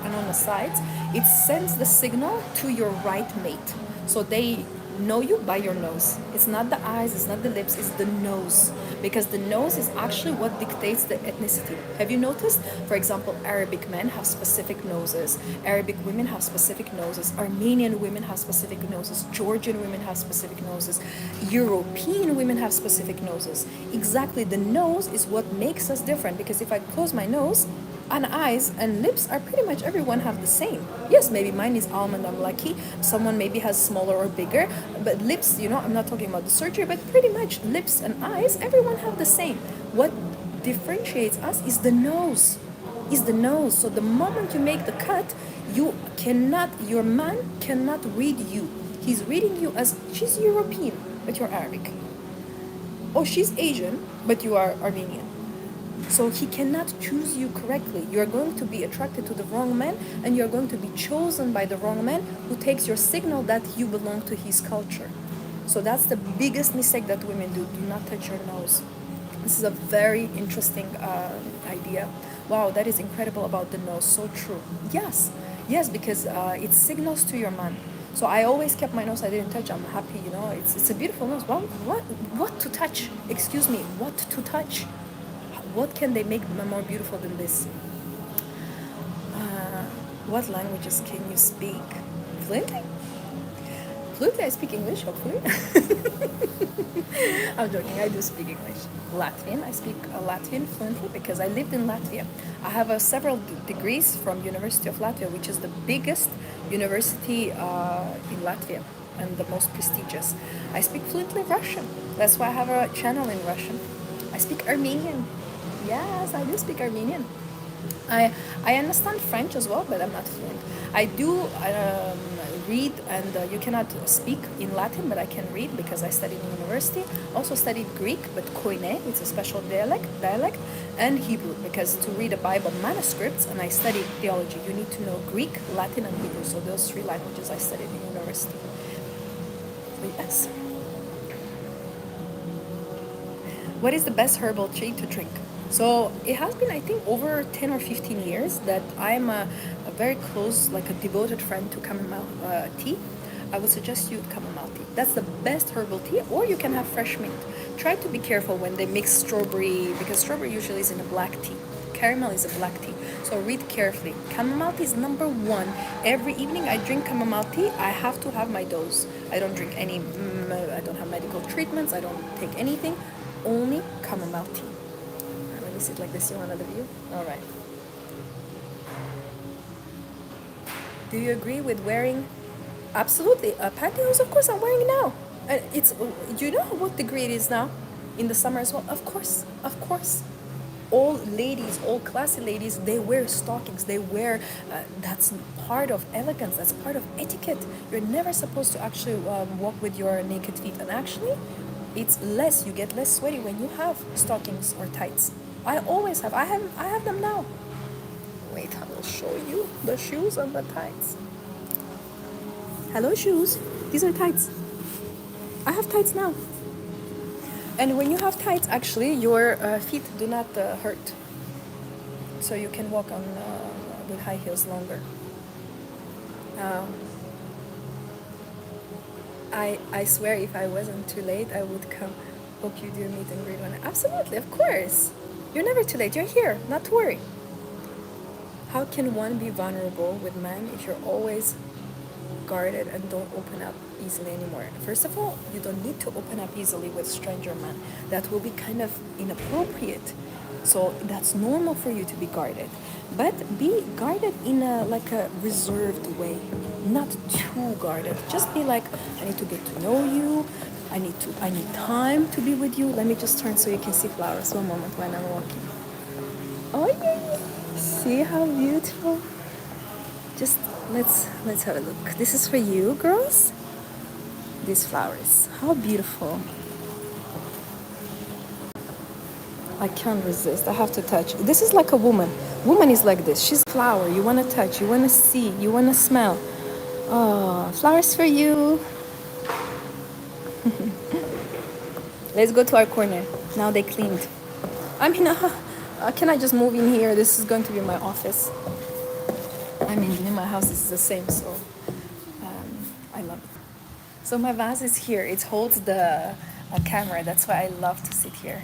and on the sides, it sends the signal to your right mate. So they know you by your nose. It's not the eyes, it's not the lips, it's the nose. Because the nose is actually what dictates the ethnicity. Have you noticed? For example, Arabic men have specific noses. Arabic women have specific noses. Armenian women have specific noses. Georgian women have specific noses. European women have specific noses. Exactly, the nose is what makes us different. Because if I close my nose, and eyes and lips are pretty much everyone have the same. Yes, maybe mine is almond, I'm lucky. Someone maybe has smaller or bigger. But lips, I'm not talking about the surgery, but pretty much lips and eyes, everyone have the same. What differentiates us is the nose. So the moment you make the cut, your man cannot read you. He's reading you as she's European, but you're Arabic. Or she's Asian, but you are Armenian. So he cannot choose you correctly. You're going to be attracted to the wrong man, and you're going to be chosen by the wrong man who takes your signal that you belong to his culture. So that's the biggest mistake that women do. Do not touch your nose. This is a very interesting idea. Wow, that is incredible about the nose. So true. Yes, because it signals to your man. So I always kept my nose. I didn't touch. I'm happy. It's a beautiful nose. Well, what to touch? Excuse me. What to touch? What can they make more beautiful than this? What languages can you speak? Fluently? Fluently, I speak English, hopefully. I'm joking, I do speak English. Latvian, I speak Latvian fluently because I lived in Latvia. I have several degrees from University of Latvia, which is the biggest university in Latvia and the most prestigious. I speak fluently Russian. That's why I have a channel in Russian. I speak Armenian. Yes, I do speak Armenian. I understand French as well, but I'm not fluent. I do read, and you cannot speak in Latin, but I can read because I studied in university. Also studied Greek, but Koine, it's a special dialect, and Hebrew, because to read a Bible manuscripts, and I studied theology, you need to know Greek, Latin, and Hebrew. So those three languages I studied in university. So yes. What is the best herbal tea to drink? So it has been, I think, over 10 or 15 years that I'm a very close, like a devoted friend to chamomile tea. I would suggest you chamomile tea. That's the best herbal tea, or you can have fresh mint. Try to be careful when they mix strawberry, because strawberry usually is in a black tea. Caramel is a black tea. So read carefully. Chamomile tea is number one. Every evening I drink chamomile tea. I have to have my dose. I don't drink any, I don't have medical treatments. I don't take anything. Only chamomile tea. Let me sit like this. You want another view? All right. Do you agree with wearing? Absolutely. Pantyhose, of course, I'm wearing now. It's. Do you know what degree it is now? In the summer as well? Of course. Of course. All ladies, all classy ladies, they wear stockings. They wear. That's part of elegance. That's part of etiquette. You're never supposed to actually walk with your naked feet. And actually, it's less. You get less sweaty when you have stockings or tights. I always have. I have them now. Wait, I will show you the shoes and the tights. Hello, shoes. These are tights. I have tights now. And when you have tights, actually, your feet do not hurt. So you can walk on with high heels longer. I swear, if I wasn't too late, I would come. Hope you do meet and greet one. Absolutely, of course. You're never too late. You're here. Not to worry. How can one be vulnerable with men if you're always guarded and don't open up easily anymore? First of all, you don't need to open up easily with stranger men. That will be kind of inappropriate. So that's normal for you to be guarded. But be guarded in a reserved way, not too guarded. Just be like, I need to get to know you. I need time to be with you. Let me just turn so you can see flowers. One moment when I'm walking. Oh yeah. See how beautiful? Just let's have a look. This is for you, girls. These flowers. How beautiful. I can't resist. I have to touch. This is like a woman. Woman is like this. She's a flower. You want to touch. You want to see. You want to smell. Oh, flowers for you. Let's go to our corner. Now they cleaned. I mean, can I just move in here? This is going to be my office. I mean, in my house, this is the same, so I love it. So my vase is here. It holds the camera. That's why I love to sit here.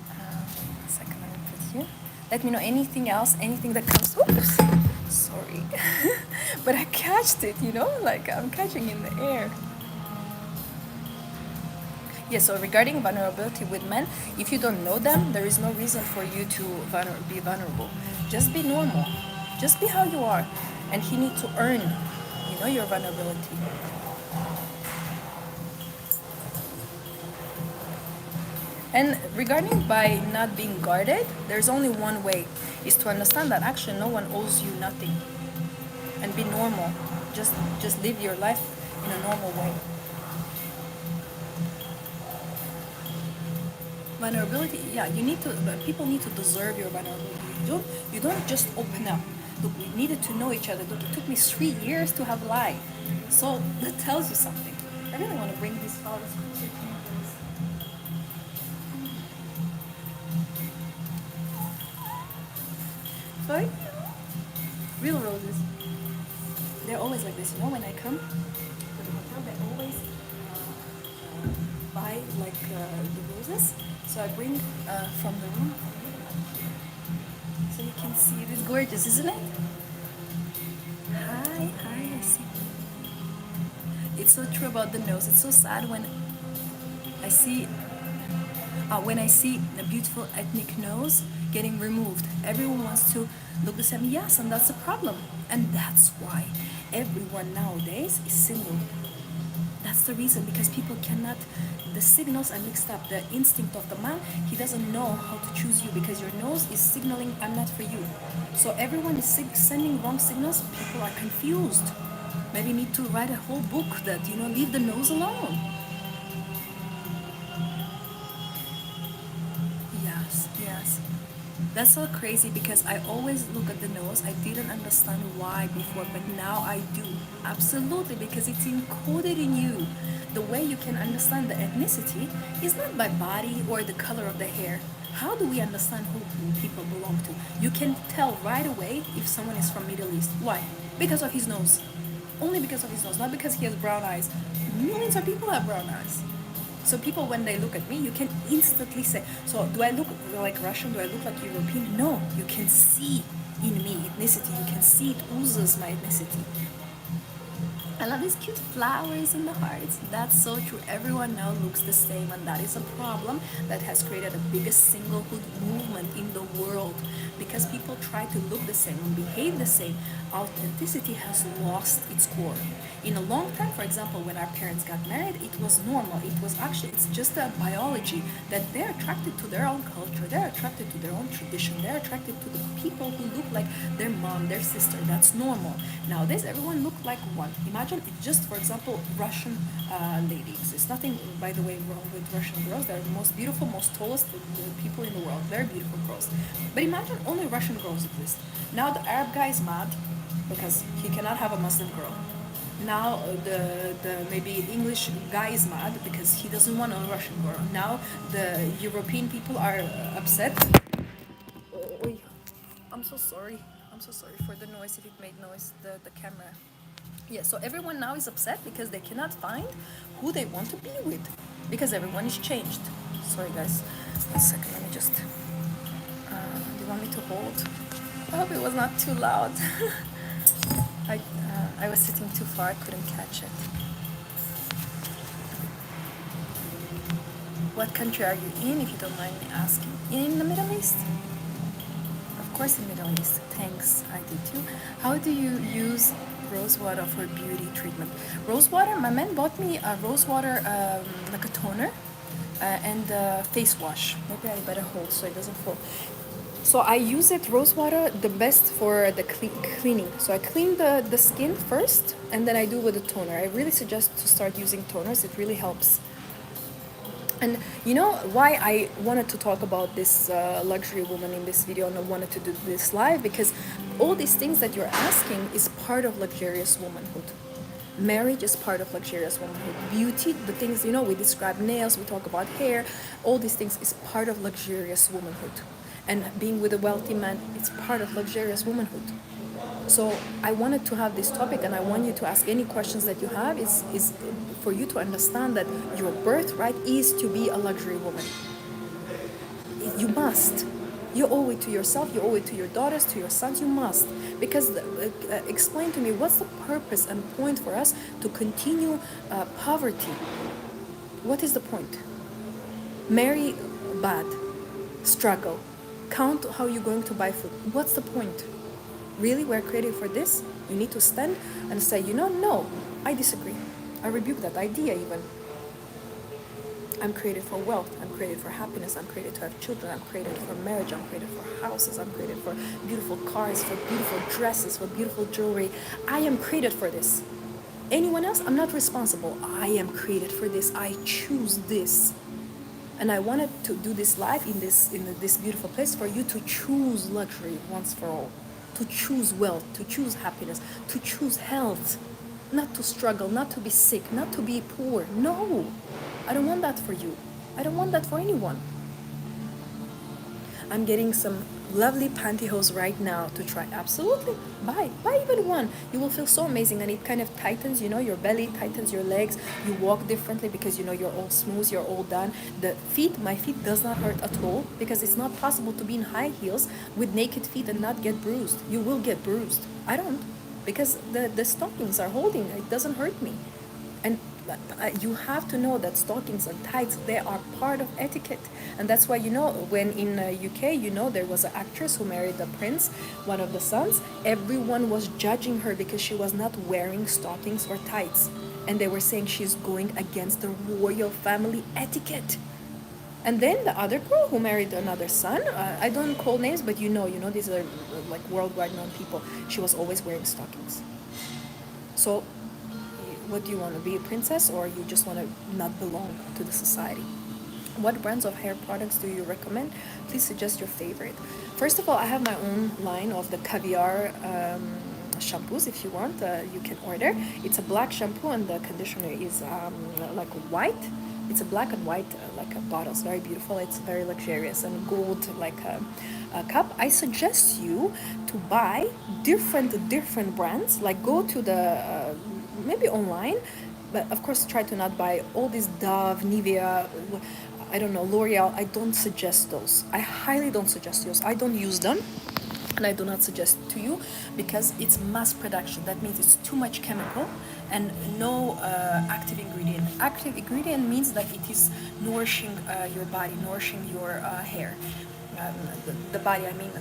A second, let me put here. Let me know anything else, anything that comes. Oops, sorry. But I catched it, like I'm catching in the air. Yeah, so regarding vulnerability with men, if you don't know them, there is no reason for you to be vulnerable. Just be normal. Just be how you are. And he needs to earn, your vulnerability. And regarding by not being guarded, there's only one way, is to understand that actually no one owes you nothing. And be normal. Just live your life in a normal way. Vulnerability, yeah, people need to deserve your vulnerability. You don't just open up. Look, we needed to know each other. Look, it took me 3 years to have life. So that tells you something. I really want to bring these flowers closer to you guys. Sorry? Real roses. They're always like this. When I come to the hotel, they always buy the roses. So I bring from the room. So you can see it is gorgeous, isn't it? Hi, I see. It's so true about the nose. It's so sad when I see a beautiful ethnic nose getting removed. Everyone wants to look the same. Yes, and that's the problem. And that's why everyone nowadays is single. That's the reason, because people cannot, the signals are mixed up. The instinct of the man, he doesn't know how to choose you because your nose is signaling, I'm not for you. So everyone is sending wrong signals. People are confused. Maybe need to write a whole book that, leave the nose alone. Yes. That's so crazy because I always look at the nose. I didn't understand why before, but now I do. Absolutely, because it's encoded in you. The way you can understand the ethnicity is not by body or the color of the hair. How do we understand who people belong to? You can tell right away if someone is from Middle East. Why? Because of his nose. Only because of his nose, not because he has brown eyes. Millions of people have brown eyes. So people, when they look at me, you can instantly say, so do I look like Russian? Do I look like European? No, you can see in me ethnicity. You can see it oozes my ethnicity. I love these cute flowers in the hearts. That's so true. Everyone now looks the same, and that is a problem that has created the biggest singlehood movement in the world because people try to look the same and behave the same. Authenticity has lost its core. In a long time, for example, when our parents got married, it was normal. It was actually, it's just a biology that they're attracted to their own culture, they're attracted to their own tradition, they're attracted to the people who look like their mom, their sister. That's normal. Nowadays, everyone look like one. Imagine it's just, for example, Russian ladies. There's nothing, by the way, wrong with Russian girls. They're the most beautiful, most tallest people in the world. Very beautiful girls. But imagine only Russian girls exist. Now the Arab guy is mad because he cannot have a Muslim girl. Now the maybe English guy is mad because he doesn't want a Russian girl. Now the European people are upset. Oh, I'm so sorry. I'm so sorry for the noise if it made noise, the camera. Yeah, so everyone now is upset because they cannot find who they want to be with because everyone is changed. Sorry guys, 1 second, let me just, do you want me to hold? I hope it was not too loud. I was sitting too far, I couldn't catch it. What country are you in, if you don't mind me asking? In the Middle East? Of course, in the Middle East. Thanks, I did too. How do you use rose water for beauty treatment? Rose water, my man bought me a rose water, like a toner, and a face wash. Maybe I better hold so it doesn't fall. So I use it, rose water, the best for the cleaning. So I clean the skin first, and then I do with the toner. I really suggest to start using toners. It really helps. And you know why I wanted to talk about this luxury woman in this video, and I wanted to do this live? Because all these things that you're asking is part of luxurious womanhood. Marriage is part of luxurious womanhood. Beauty, the things, you know, we describe nails, we talk about hair, all these things is part of luxurious womanhood. And being with a wealthy man, it's part of luxurious womanhood. So I wanted to have this topic, and I want you to ask any questions that you have is for you to understand that your birthright is to be a luxury woman. You must. You owe it to yourself, you owe it to your daughters, to your sons, you must. Because explain to me, what's the purpose and point for us to continue poverty? What is the point? Marry bad, struggle, count how you're going to buy food. What's the point? Really, we're created for this? You need to stand and say, you know, no, I disagree. I rebuke that idea even. I'm created for wealth, I'm created for happiness, I'm created to have children, I'm created for marriage, I'm created for houses, I'm created for beautiful cars, for beautiful dresses, for beautiful jewelry. I am created for this. Anyone else, I'm not responsible. I am created for this. I choose this. And I wanted to do this live in this beautiful place for you to choose luxury once for all, to choose wealth, to choose happiness, to choose health, not to struggle, not to be sick, not to be poor. No, I don't want that for you. I don't want that for anyone. I'm getting some lovely pantyhose right now to try. Absolutely, buy even one. You will feel so amazing, and it kind of tightens, you know, your belly, tightens your legs. You walk differently because, you know, you're all smooth, you're all done. The feet, my feet does not hurt at all because it's not possible to be in high heels with naked feet and not get bruised. You will get bruised. I don't, because the stockings are holding. It doesn't hurt me. And you have to know that stockings and tights, they are part of etiquette. And that's why, you know, when in UK, you know, there was an actress who married the prince, one of the sons. Everyone was judging her because she was not wearing stockings or tights. And they were saying she's going against the royal family etiquette. And then the other girl who married another son, I don't call names, but you know, these are like worldwide known people. She was always wearing stockings. So what do you want to be, a princess, or you just want to not belong to the society? What brands of hair products do you recommend? Please suggest your favorite. First of all, I have my own line of the caviar shampoos. If you want, you can order. It's a black shampoo, and the conditioner is like white. It's a black and white like a bottle. It's very beautiful. It's very luxurious, and gold like a cup. I suggest you to buy different brands. Like go to the maybe online, but of course try to not buy all these Dove, Nivea, I don't know, L'Oreal. I don't suggest those. I highly don't suggest those. I don't use them, and I do not suggest to you because it's mass production. That means it's too much chemical and no active ingredient. Active ingredient means that it is nourishing your body, nourishing your hair. The body, I mean,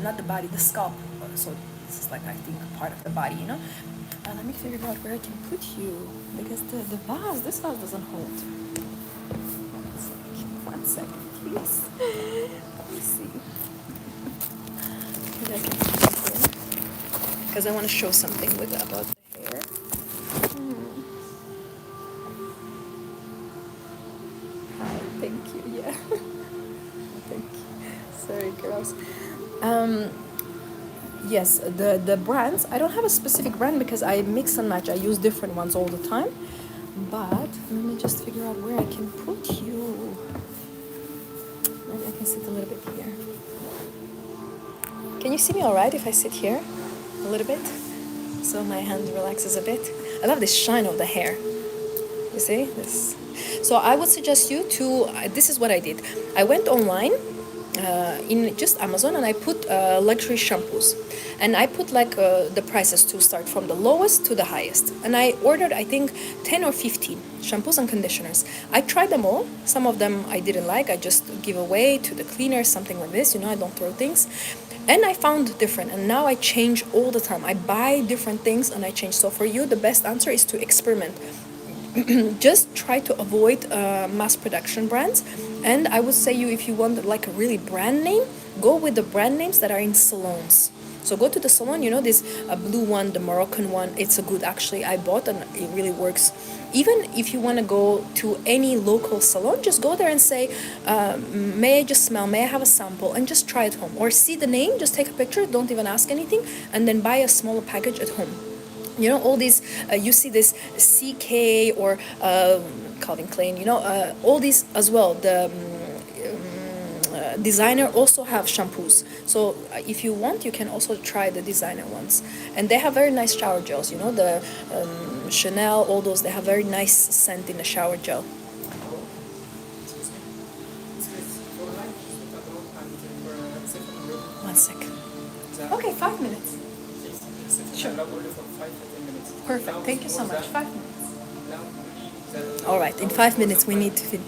not the body, the scalp. So this is like, I think, part of the body, you know. Let me figure out where I can put you because the vase, this vase doesn't hold. One second, please. Let me see. Maybe I can put it here because I want to show something about the hair. Hi, thank you. Yeah, thank you. Sorry, girls. Yes, the brands. I don't have a specific brand because I mix and match. I use different ones all the time. But let me just figure out where I can put you. Maybe I can sit a little bit here. Can you see me all right if I sit here a little bit? So my hand relaxes a bit. I love this shine of the hair. You see this? So I would suggest you to, this is what I did. I went online in just Amazon and I put luxury shampoos. And I put like the prices to start from the lowest to the highest. And I ordered, I think, 10 or 15 shampoos and conditioners. I tried them all. Some of them I didn't like. I just give away to the cleaners, something like this. You know, I don't throw things. And I found different. And now I change all the time. I buy different things and I change. So for you, the best answer is to experiment. Just try to avoid mass production brands. And I would say you, if you want like a really brand name, go with the brand names that are in salons. So go to the salon, you know, this blue one, the Moroccan one, it's a good, actually, I bought and it really works. Even if you want to go to any local salon, just go there and say, may I just smell, may I have a sample, and just try it home. Or see the name, just take a picture, don't even ask anything, and then buy a smaller package at home. You know, all these, you see this CK or Calvin Klein, you know, all these as well. The designer also have shampoos. So if you want, you can also try the designer ones. And they have very nice shower gels, you know, the Chanel, all those, they have very nice scent in the shower gel. One second. Okay, 5 minutes. Sure. Perfect. Thank you so much. 5 minutes. All right. In 5 minutes, we need to finish.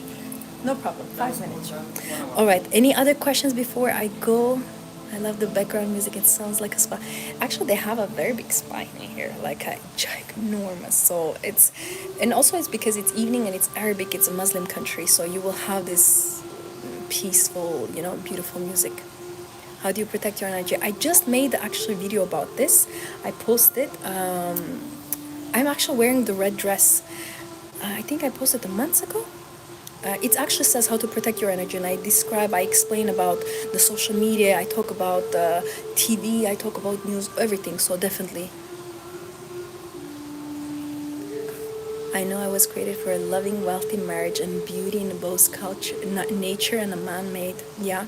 No problem. 5 minutes. All right. Any other questions before I go? I love the background music. It sounds like a spa. Actually, they have a very big spa in here, like a ginormous. So it's, and also it's because it's evening and it's Arabic. It's a Muslim country, so you will have this peaceful, you know, beautiful music. How do you protect your energy? I just made actually a video about this. I posted. I'm actually wearing the red dress. I think I posted a month ago. It actually says how to protect your energy, and I explain about the social media, I talk about TV, I talk about news, everything, so definitely. I know I was created for a loving, wealthy marriage and beauty in both culture, nature and a man-made, yeah.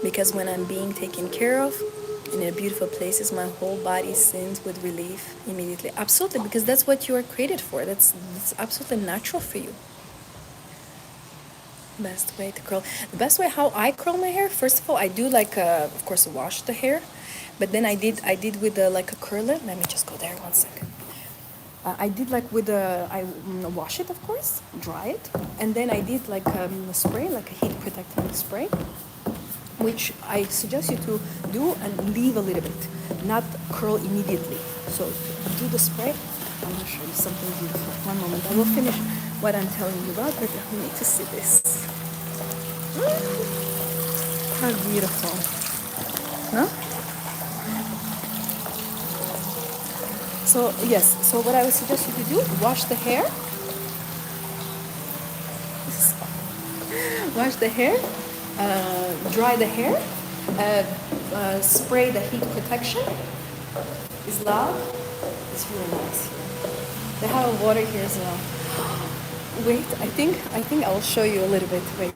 Because when I'm being taken care of, in a beautiful places, my whole body sings with relief immediately. Absolutely, because that's what you are created for. That's absolutely natural for you. Best way to curl. The best way how I curl my hair. First of all, I do like of course wash the hair, but then I did with like a curler. Let me just go there 1 second. I did like with I wash it, of course, dry it, and then I did like a spray, like a heat protecting spray, which I suggest you to do and leave a little bit, not curl immediately. So do the spray. I want to show you something beautiful. 1 moment. I will finish what I'm telling you about, but you need to see this. How beautiful. Huh? So, yes. So what I would suggest you to do, wash the hair. Wash the hair. Dry the hair. Spray the heat protection. Is loud. It's really nice here. They have a water here as well. Wait, I think I'll show you a little bit. Wait.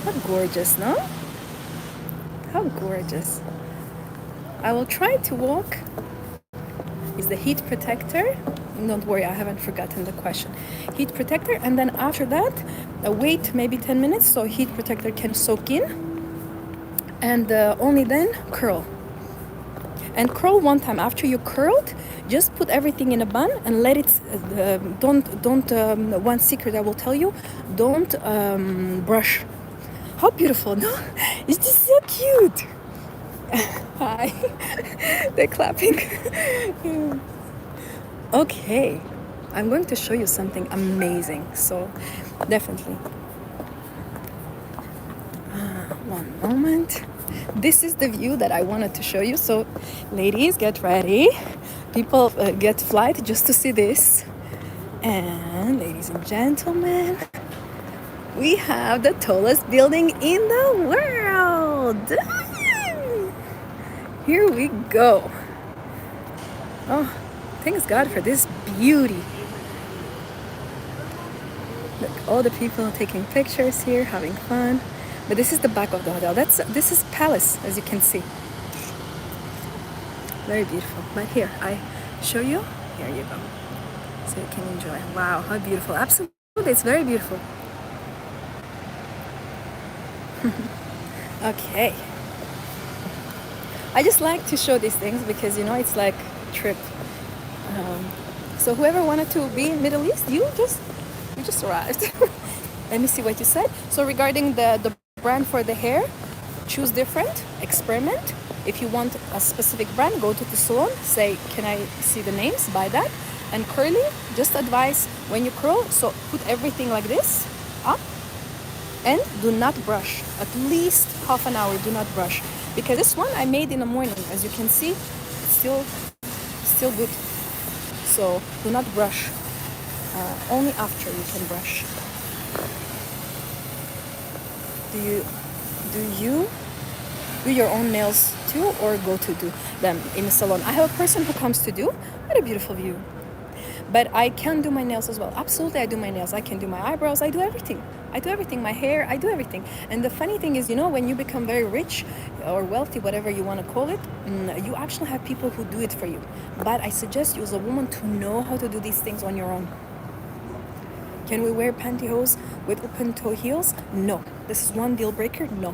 How gorgeous, no? How gorgeous. I will try to walk is the heat protector. Don't worry, I haven't forgotten the question. Heat protector, and then after that, wait maybe 10 minutes so heat protector can soak in, and only then curl. And curl one time. After you curled, just put everything in a bun and let it. Don't. One secret I will tell you: don't brush. How beautiful, no? It's just so cute. Hi, they're clapping. Okay, I'm going to show you something amazing. So, definitely. One moment. This is the view that I wanted to show you. So, ladies, get ready. People get flight just to see this. And ladies and gentlemen, we have the tallest building in the world. Here we go. Oh, thanks God for this beauty. Look, all the people taking pictures here, having fun. But this is the back of the hotel. This is palace, as you can see. Very beautiful. But here, I show you. Here you go. So you can enjoy. Wow, how beautiful. Absolutely, it's very beautiful. Okay. I just like to show these things because, you know, it's like a trip. So whoever wanted to be in Middle East, you just arrived. Let me see what you said. So regarding the brand for the hair, choose different, experiment. If you want a specific brand, go to the salon, say, can I see the names, buy that. And curly, just advise when you curl, so put everything like this up and do not brush. At least half an hour, do not brush. Because this one I made in the morning, as you can see, it's still good. So do not brush. Only after you can brush. Do you do your own nails too, or go to do them in a salon? I have a person who comes to do. What a beautiful view. But I can do my nails as well. Absolutely, I do my nails. I can do my eyebrows. I do everything. My hair, I do everything. And the funny thing is, you know, when you become very rich or wealthy, whatever you want to call it, you actually have people who do it for you. But I suggest you as a woman to know how to do these things on your own. Can we wear pantyhose with open toe heels? No. This is one deal breaker. No.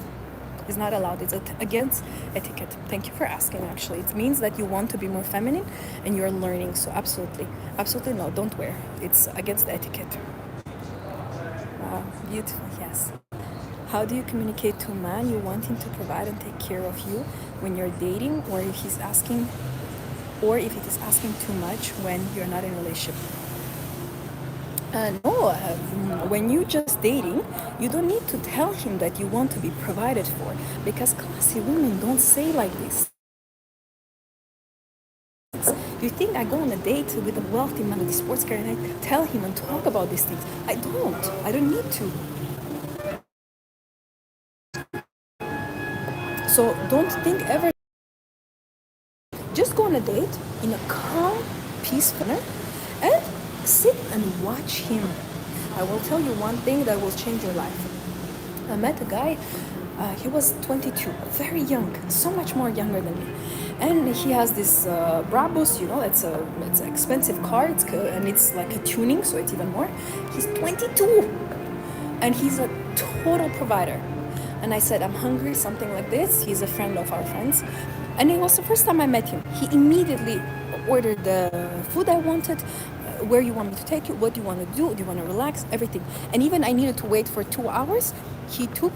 It's not allowed. It's against etiquette. Thank you for asking, actually. It means that you want to be more feminine and you're learning. So absolutely no, don't wear. It's against the etiquette. Wow, beautiful, yes. How do you communicate to a man you want him to provide and take care of you when you're dating, or if it is asking too much when you're not in a relationship? No, when you're just dating, you don't need to tell him that you want to be provided for, because classy women don't say like this. You think I go on a date with a wealthy man with a sports car and I tell him and talk about these things? I don't need to. So don't think ever. Just go on a date in a calm, peaceful manner and sit and watch him. I will tell you one thing that will change your life. I met a guy, he was 22, very young, so much more younger than me. And he has this Brabus, you know, it's an expensive car, and it's like a tuning, so it's even more. He's 22, and he's a total provider. And I said, I'm hungry, something like this. He's a friend of our friends. And it was the first time I met him. He immediately ordered the food I wanted, where you want me to take you, what do you want to do you want to relax, everything. And even I needed to wait for 2 hours. He took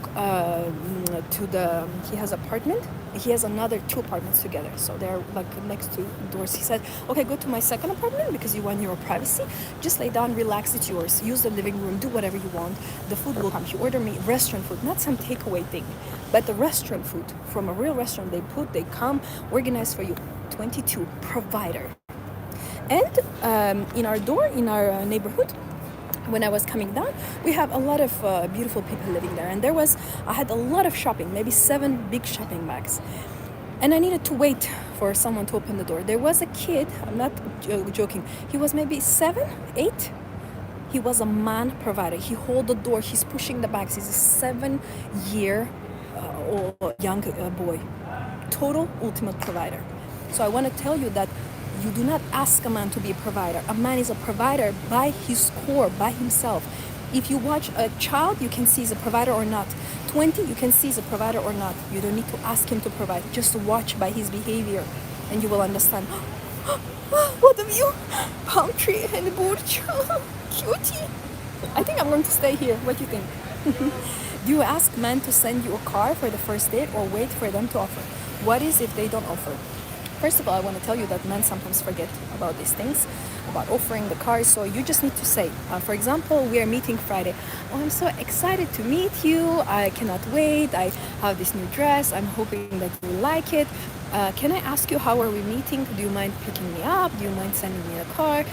he has apartment. He has another 2 apartments together, so they're like next to doors. He said, okay, go to my second apartment because you want your privacy. Just lay down, relax, it's yours. Use the living room, do whatever you want. The food will come. He ordered me restaurant food, not some takeaway thing, but the restaurant food from a real restaurant. They come organized for you. 22, provider. And in our neighborhood, when I was coming down, we have a lot of beautiful people living there. And I had a lot of shopping, maybe 7 big shopping bags. And I needed to wait for someone to open the door. There was a kid, I'm not joking, he was maybe 7, 8. He was a man provider. He hold the door, he's pushing the bags. He's a 7-year old young boy. Total ultimate provider. So I want to tell you that You do not ask a man to be a provider. A man is a provider by his core, by himself. If you watch a child, you can see he's a provider or not. 20, you can see he's a provider or not. You don't need to ask him to provide. Just watch by his behavior and you will understand. What a view! Palm tree and Burj. Cutie. I think I'm going to stay here. What do you think? Do you ask men to send you a car for the first date or wait for them to offer? What is if they don't offer? First of all, I want to tell you that men sometimes forget about these things, about offering the car. So you just need to say, for example, we are meeting Friday. Oh, I'm so excited to meet you. I cannot wait. I have this new dress. I'm hoping that you will like it. Can I ask you, how are we meeting? Do you mind picking me up? Do you mind sending me a car?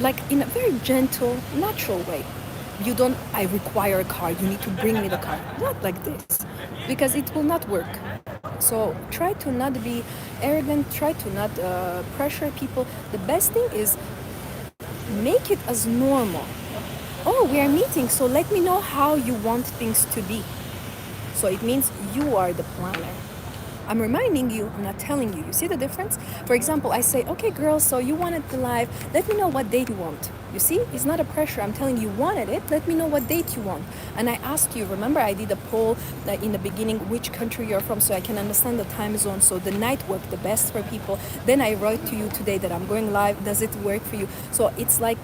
Like in a very gentle, natural way. You don't, I require a car. You need to bring me the car. Not like this, because it will not work. So try to not be arrogant, try to not pressure people. The best thing is make it as normal. Oh, we are meeting, so let me know how you want things to be. So it means you are the planner. I'm reminding you, I'm not telling you. You see the difference? For example, I say, okay, girls, so you wanted the live. Let me know what date you want. You see, it's not a pressure. I'm telling you wanted it. Let me know what date you want. And I asked you, remember I did a poll in the beginning, which country you're from, so I can understand the time zone. So the night worked the best for people. Then I wrote to you today that I'm going live. Does it work for you? So it's like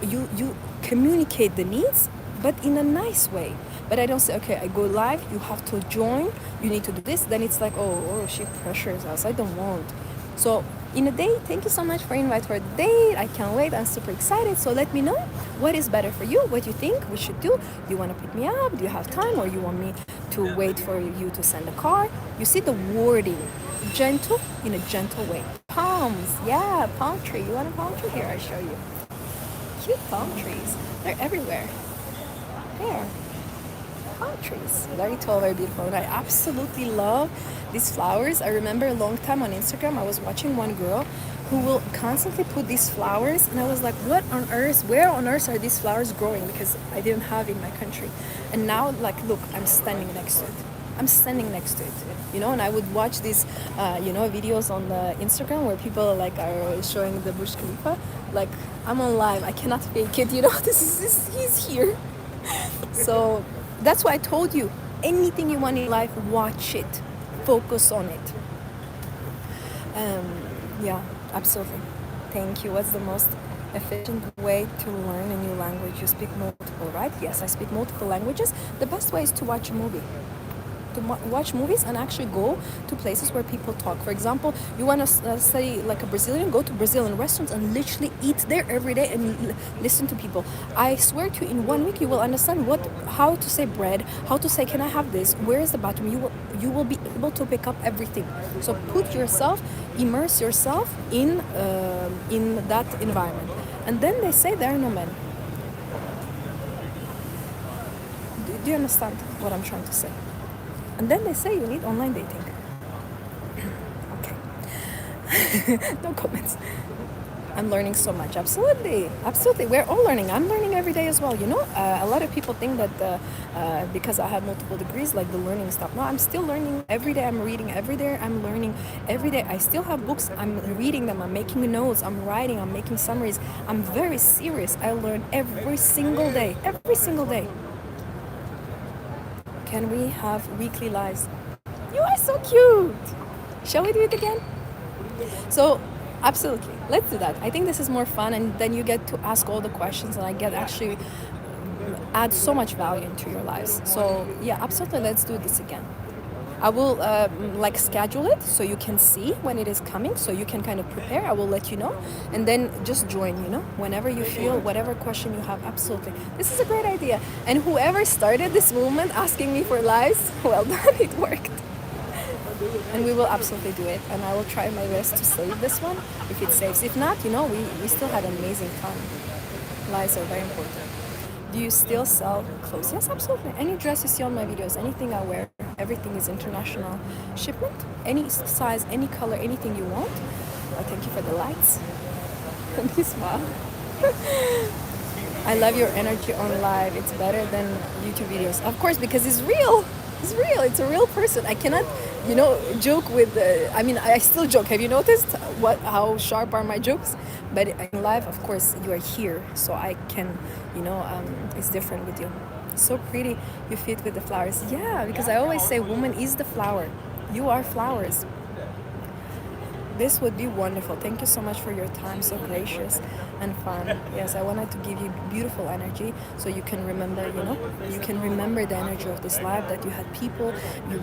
you communicate the needs, but in a nice way. But I don't say, okay, I go live, you have to join, you need to do this. Then it's like, oh, she pressures us. I don't want. So in a day, thank you so much for invite for the date. I can't wait. I'm super excited. So let me know what is better for you, what you think we should do. Do you want to pick me up? Do you have time? Or you want me to wait for you to send a car? You see the wording, gentle, in a gentle way. Palms, yeah, palm tree. You want a palm tree? Here, I show you. Cute palm trees. They're everywhere. There. Palm trees, very tall, very beautiful, and I absolutely love these flowers. I remember a long time on Instagram I was watching one girl who will constantly put these flowers, and I was like, what on earth, where on earth are these flowers growing? Because I didn't have in my country. And now, like, look, I'm standing next to it. I'm standing next to it, you know. And I would watch these videos on the Instagram where people like are showing the Burj Khalifa. Like, I'm on live, I cannot fake it, you know. He's here. So that's why I told you, anything you want in life, watch it, focus on it. Yeah, absolutely. Thank you. What's the most efficient way to learn a new language? You speak multiple, right? Yes, I speak multiple languages. The best way is to watch a movie. To watch movies and actually go to places where people talk. For example, you want to study like a Brazilian, go to Brazilian restaurants and literally eat there every day and listen to people. I swear to you, in 1 week you will understand how to say bread, how to say can I have this, where is the bathroom. You will be able to pick up everything. So immerse yourself in that environment. And then they say there are no men. Do you understand what I'm trying to say? And then they say you need online dating. Okay. No comments. I'm learning so much. Absolutely. Absolutely. We're all learning. I'm learning every day as well. You know, a lot of people think that because I have multiple degrees, like the learning stuff. No, I'm still learning every day. I'm reading every day. I'm learning every day. I still have books. I'm reading them. I'm making notes. I'm writing. I'm making summaries. I'm very serious. I learn every single day. Every single day. Can we have weekly lives? You are so cute. Shall we do it again? So, absolutely. Let's do that. I think this is more fun, and then you get to ask all the questions, and I get actually add so much value into your lives. So, yeah, absolutely. Let's do this again. I will schedule it so you can see when it is coming, so you can kind of prepare. I will let you know, and then just join, you know, whenever you feel, whatever question you have. Absolutely. This is a great idea. And whoever started this movement asking me for lives, well done, it worked. And we will absolutely do it. And I will try my best to save this one if it saves. If not, you know, we still had an amazing time. Lives are very important. Do you still sell clothes? Yes, absolutely. Any dress you see on my videos, anything I wear, everything is international shipment. Any size, any color, anything you want. Thank you for the lights. And you smile. I love your energy on live. It's better than YouTube videos. Of course, because it's real. It's real. It's a real person. I cannot joke with. I mean, I still joke. Have you noticed how sharp are my jokes? But in live, of course, you are here, so I can, it's different with you. So pretty, you fit with the flowers. Yeah, because I always say, woman is the flower. You are flowers. This would be wonderful. Thank you so much for your time, so gracious and fun. Yes, I wanted to give you beautiful energy so you can remember, you can remember the energy of this life, that you had people,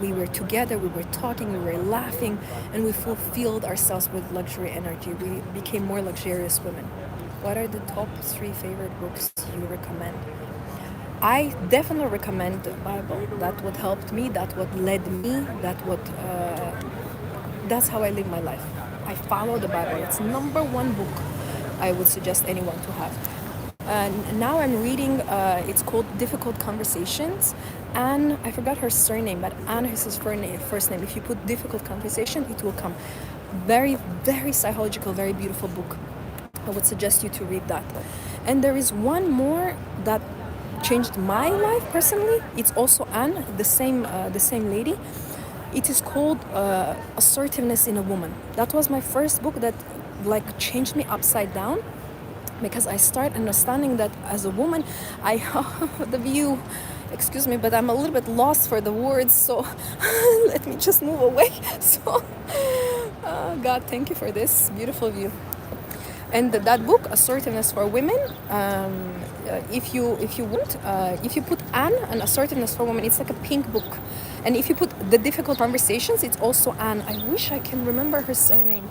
we were together, we were talking, we were laughing, and we fulfilled ourselves with luxury energy. We became more luxurious women. What are the top 3 favorite books you recommend? I definitely recommend the Bible. That what helped me, that what led me, that's how I live my life. I follow the Bible. It's number 1 book I would suggest anyone to have. And now I'm reading, it's called Difficult Conversations. Anne, I forgot her surname, but Anne is his first name. If you put Difficult Conversation, it will come. Very, very psychological, very beautiful book. I would suggest you to read that. And there is one more that changed my life personally. It's also Anne, the same lady. It is called Assertiveness in a Woman. That was my first book that changed me upside down, because I start understanding that as a woman, the view, excuse me, but I'm a little bit lost for the words, so let me just move away. So, God, thank you for this beautiful view. And that book, Assertiveness for Women, if you want, if you put Anne and Assertiveness for Women, it's like a pink book. And if you put The Difficult Conversations, it's also Anne. I wish I can remember her surname.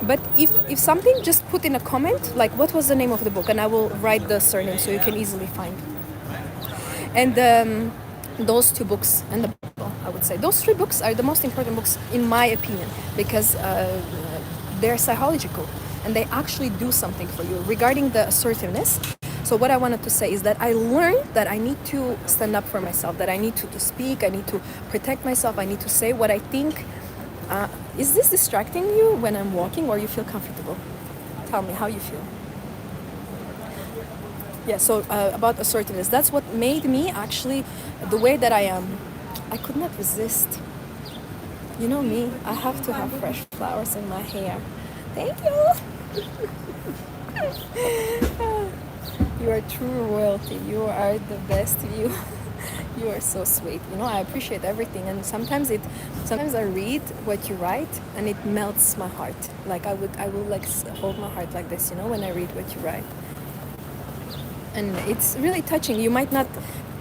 But if something, just put in a comment, like what was the name of the book, and I will write the surname so you can easily find. And those 2 books and the Bible, I would say. Those 3 books are the most important books, in my opinion, because they're psychological. And they actually do something for you. Regarding the assertiveness, so what I wanted to say is that I learned that I need to stand up for myself, that I need to speak, I need to protect myself, I need to say what I think. Is this distracting you when I'm walking, or you feel comfortable? Tell me how you feel. Yeah, so about assertiveness, that's what made me actually the way that I am. I could not resist. You know me, I have to have fresh flowers in my hair. Thank you. You are true royalty. You are the best. You are so sweet. I appreciate everything, and sometimes I read what you write, and it melts my heart. Like I will hold my heart like this, when I read what you write, and it's really touching. You might not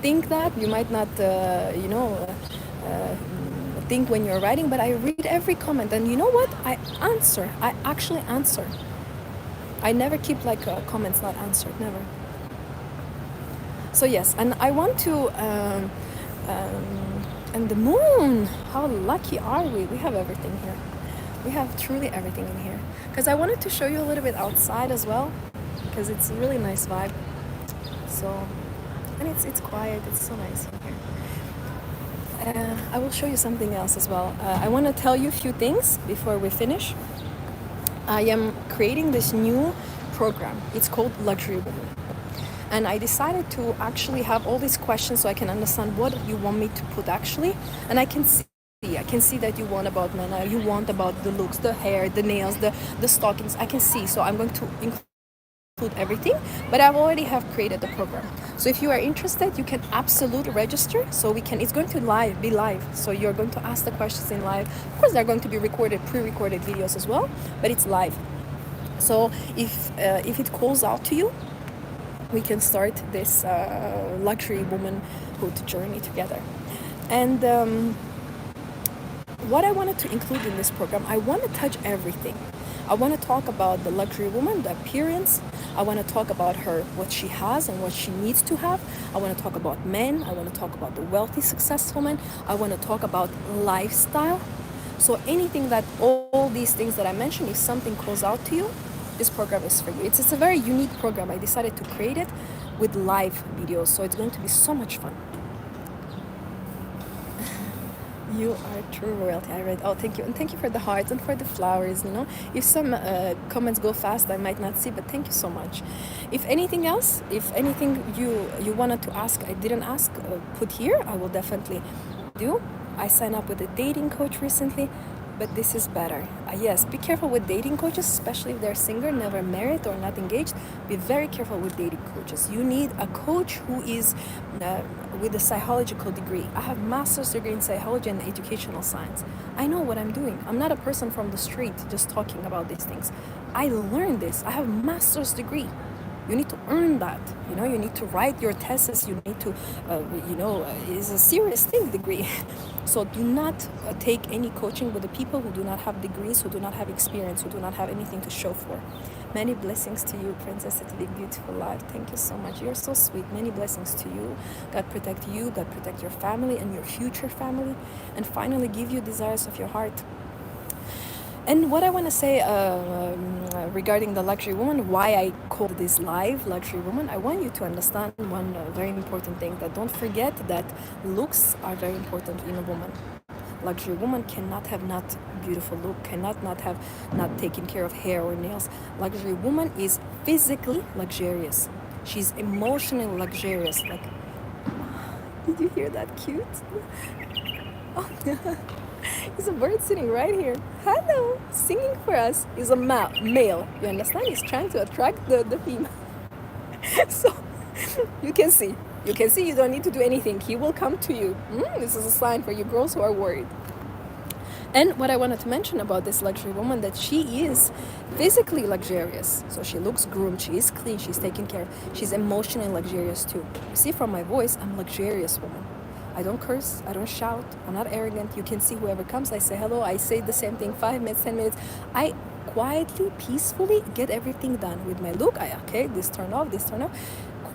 think that, you might not, think when you're writing, but I read every comment, and you know what? I actually answer. I never keep comments not answered, never. So yes, and I want to, and the moon, how lucky are we? We have everything here. We have truly everything in here. Because I wanted to show you a little bit outside as well, because it's a really nice vibe. So, and it's quiet, it's so nice in here. I will show you something else as well. I want to tell you a few things before we finish. I am creating this new program. It's called Luxury Woman. And I decided to actually have all these questions so I can understand what you want me to put actually. And I can see that you want about men, you want about the looks, the hair, the nails, the stockings. I can see. So I'm going to include everything, but I already have created the program. So if you are interested, you can absolutely register. So it's going to be live. So you're going to ask the questions in live. Of course, they're going to be pre-recorded videos as well, but it's live. So if it calls out to you, we can start this luxury womanhood journey together. And what I wanted to include in this program, I want to touch everything. I want to talk about the luxury woman, the appearance. I want to talk about her, what she has and what she needs to have. I want to talk about men. I want to talk about the wealthy, successful men. I want to talk about lifestyle. So anything that, all these things that I mentioned, if something calls out to you, this program is for you. It's a very unique program. I decided to create it with live videos. So it's going to be so much fun. You are true royalty. I read. Oh, thank you. And thank you for the hearts and for the flowers. If some comments go fast, I might not see, but thank you so much. If anything else, if anything you wanted to ask, I didn't ask, put here, I will definitely do. I signed up with a dating coach recently, but this is better. Yes, be careful with dating coaches, especially if they're single, never married, or not engaged. Be very careful with dating coaches. You need a coach who is with a psychological degree. I have master's degree in psychology and educational science. I know what I'm doing. I'm not a person from the street just talking about these things. I learned this. I have a master's degree. You need to earn that. You need to write your thesis. You need to, it's a serious thing, degree. So do not take any coaching with the people who do not have degrees, who do not have experience, who do not have anything to show for. Many blessings to you, Princess, to live beautiful life. Thank you so much. You're so sweet. Many blessings to you. God protect you. God protect your family and your future family. And finally give you desires of your heart. And what I want to say regarding the luxury woman, why I call this live luxury woman, I want you to understand one very important thing, that don't forget that looks are very important in a woman. Luxury woman cannot have not beautiful look, cannot not have not taken care of hair or nails. Luxury woman is physically luxurious. She's emotionally luxurious. Like, did you hear that cute? Oh, there's a bird sitting right here. Hello, singing for us. Is a male. You understand? He's trying to attract the female. So you can see. You don't need to do anything. He will come to you. This is a sign for you girls who are worried. And what I wanted to mention about this luxury woman, that she is physically luxurious. So she looks groomed, she is clean, she's taken care of. She's emotionally luxurious too. You see from my voice, I'm a luxurious woman. I don't curse, I don't shout, I'm not arrogant. You can see whoever comes, I say hello, I say the same thing 5 minutes, 10 minutes. I quietly, peacefully get everything done with my look. This turn off,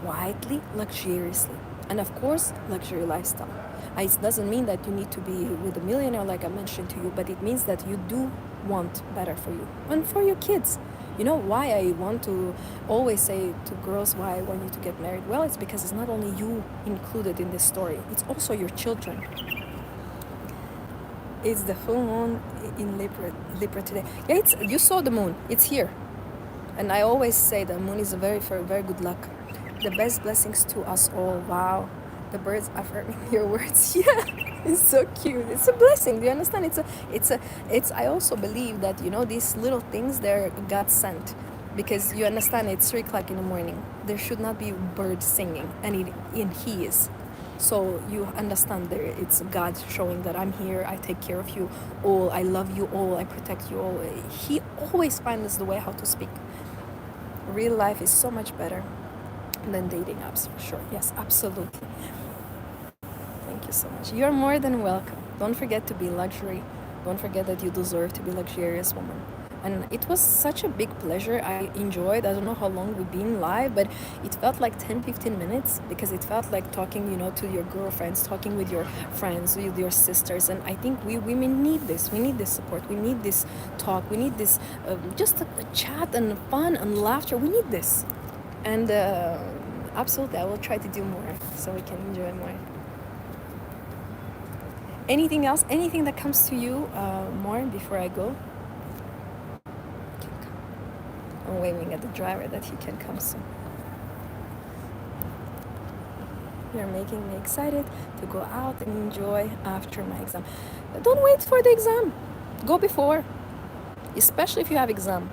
quietly, luxuriously. And of course, luxury lifestyle. It doesn't mean that you need to be with a millionaire like I mentioned to you, but it means that you do want better for you and for your kids. You know why I want to always say to girls why I want you to get married? Well, it's because it's not only you included in this story, it's also your children. It's the full moon in Libra today. Yeah, you saw the moon. It's here. And I always say the moon is very good luck. The best blessings to us all. Wow. The birds affirming your words. Yeah, it's so cute. It's a blessing. Do you understand? I also believe that, these little things, they're God sent. Because you understand, it's 3 o'clock in the morning. There should not be birds singing, and he is. So you understand it's God showing that I'm here, I take care of you all, I love you all, I protect you all. He always finds the way how to speak. Real life is so much better than dating apps, for sure. Yes, absolutely. Thank you so much. You're more than welcome. Don't forget to be luxury. Don't forget that you deserve to be a luxurious woman. And it was such a big pleasure. I enjoyed. I don't know how long we've been live, but it felt like 10-15 minutes, because it felt like talking, to your girlfriends, talking with your friends, with your sisters. And I think we women need this. We need this support. We need this talk. We need this just a chat and fun and laughter. We need this. And absolutely, I will try to do more so we can enjoy more. Anything else? Anything that comes to you more before I go? I'm waving at the driver that he can come soon. You're making me excited to go out and enjoy after my exam. Don't wait for the exam. Go before, especially if you have exam.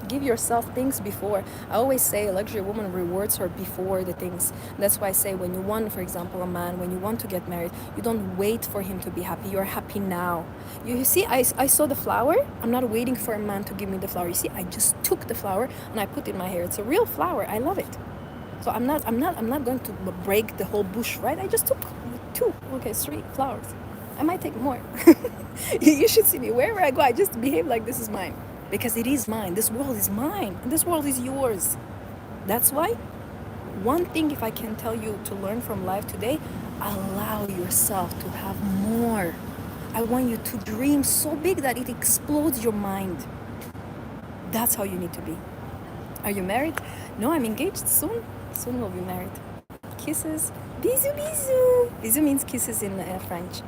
Give yourself things before. I always say a luxury woman rewards her before the things. That's why I say when you want, for example, a man, when you want to get married, you don't wait for him to be happy. You're happy now. You see, I saw the flower. I'm not waiting for a man to give me the flower. You see, I just took the flower and I put it in my hair. It's a real flower. I love it. So I'm not going to break the whole bush, right? I just took 3 flowers. I might take more. You should see me wherever I go. I just behave like this is mine. Because it is mine. This world is mine. And this world is yours. That's why one thing, if I can tell you to learn from life today, allow yourself to have more. I want you to dream so big that it explodes your mind. That's how you need to be. Are you married? No, I'm engaged soon. Soon we'll be married. Kisses. Bisous, bisous. Bisous means kisses in French.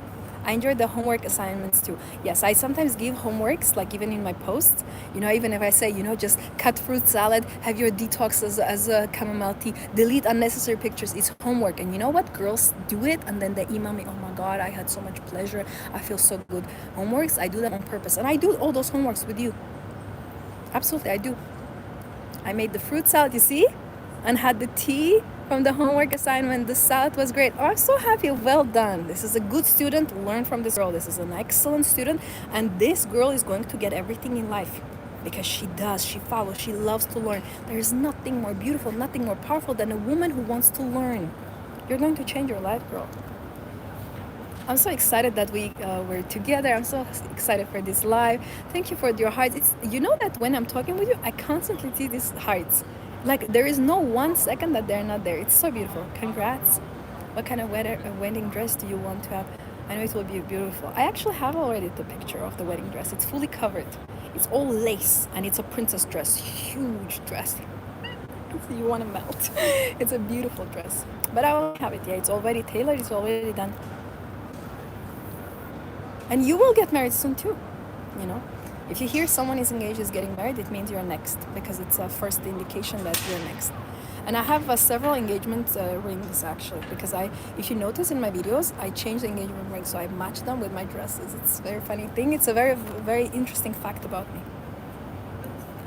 I enjoy the homework assignments too. Yes, I sometimes give homeworks, like even in my posts. Even if I say, just cut fruit salad, have your detox as a chamomile tea, delete unnecessary pictures. It's homework. And you know what? Girls do it and then they email me, oh my God, I had so much pleasure. I feel so good. Homeworks, I do them on purpose. And I do all those homeworks with you. Absolutely, I do. I made the fruit salad, you see? And had the tea from the homework assignment. The salad was great. Oh, I'm so happy. Well done. This is a good student. Learn from this girl. This is an excellent student. And this girl is going to get everything in life because she does. She follows. She loves to learn. There is nothing more beautiful, nothing more powerful than a woman who wants to learn. You're going to change your life, girl. I'm so excited that we were together. I'm so excited for this live. Thank you for your hearts. That when I'm talking with you, I constantly see these hearts. Like there is no 1 second that they're not there. It's so beautiful. Congrats. What kind of wedding dress do you want to have? I know it will be beautiful. I actually have already the picture of the wedding dress. It's fully covered. It's all lace and it's a princess dress. Huge dress. You want to melt. It's a beautiful dress. But I will have it. Yeah, it's already tailored. It's already done. And you will get married soon too. If you hear someone is engaged, is getting married, it means you're next, because it's a first indication that you're next. And I have several engagement rings actually, because if you notice in my videos, I change the engagement rings, so I match them with my dresses. It's a very funny thing. It's a very, very interesting fact about me.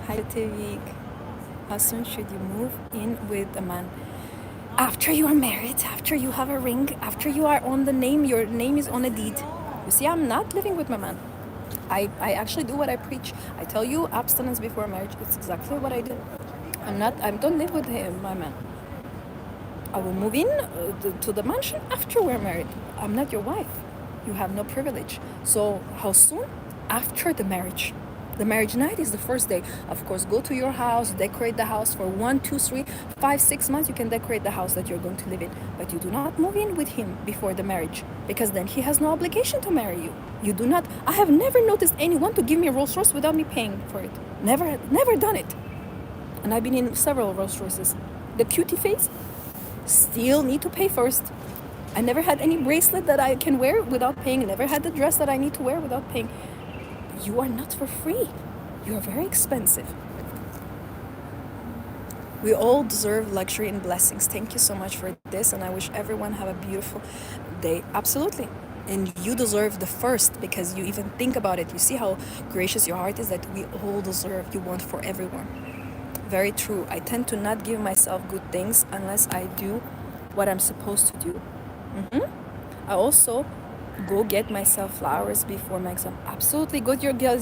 Hi, Tevik. How soon should you move in with a man? After you are married, after you have a ring, after you are on the name, your name is on a deed. You see, I'm not living with my man. I actually do what I preach. I tell you, abstinence before marriage. It's exactly what I do. I don't live with him, my man. I will move in to the mansion after we're married. I'm not your wife. You have no privilege. So how soon? After the marriage. The marriage night is the first day. Of course, go to your house, decorate the house for 1, 2, 3, 5, 6 months. You can decorate the house that you're going to live in. But you do not move in with him before the marriage, because then he has no obligation to marry you. You do not. I have never noticed anyone to give me a Rolls Royce without me paying for it. Never done it. And I've been in several Rolls Royces. The cutie face, still need to pay first. I never had any bracelet that I can wear without paying. Never had the dress that I need to wear without paying. You are not for free. You are very expensive. We all deserve luxury and blessings. Thank you so much for this, and I wish everyone have a beautiful day. Absolutely. And you deserve the first, because you even think about it. You see how gracious your heart is, that we all deserve. You want for everyone. Very true. I tend to not give myself good things unless I do what I'm supposed to do. I also go get myself flowers before my exam. Absolutely. Go to your girls.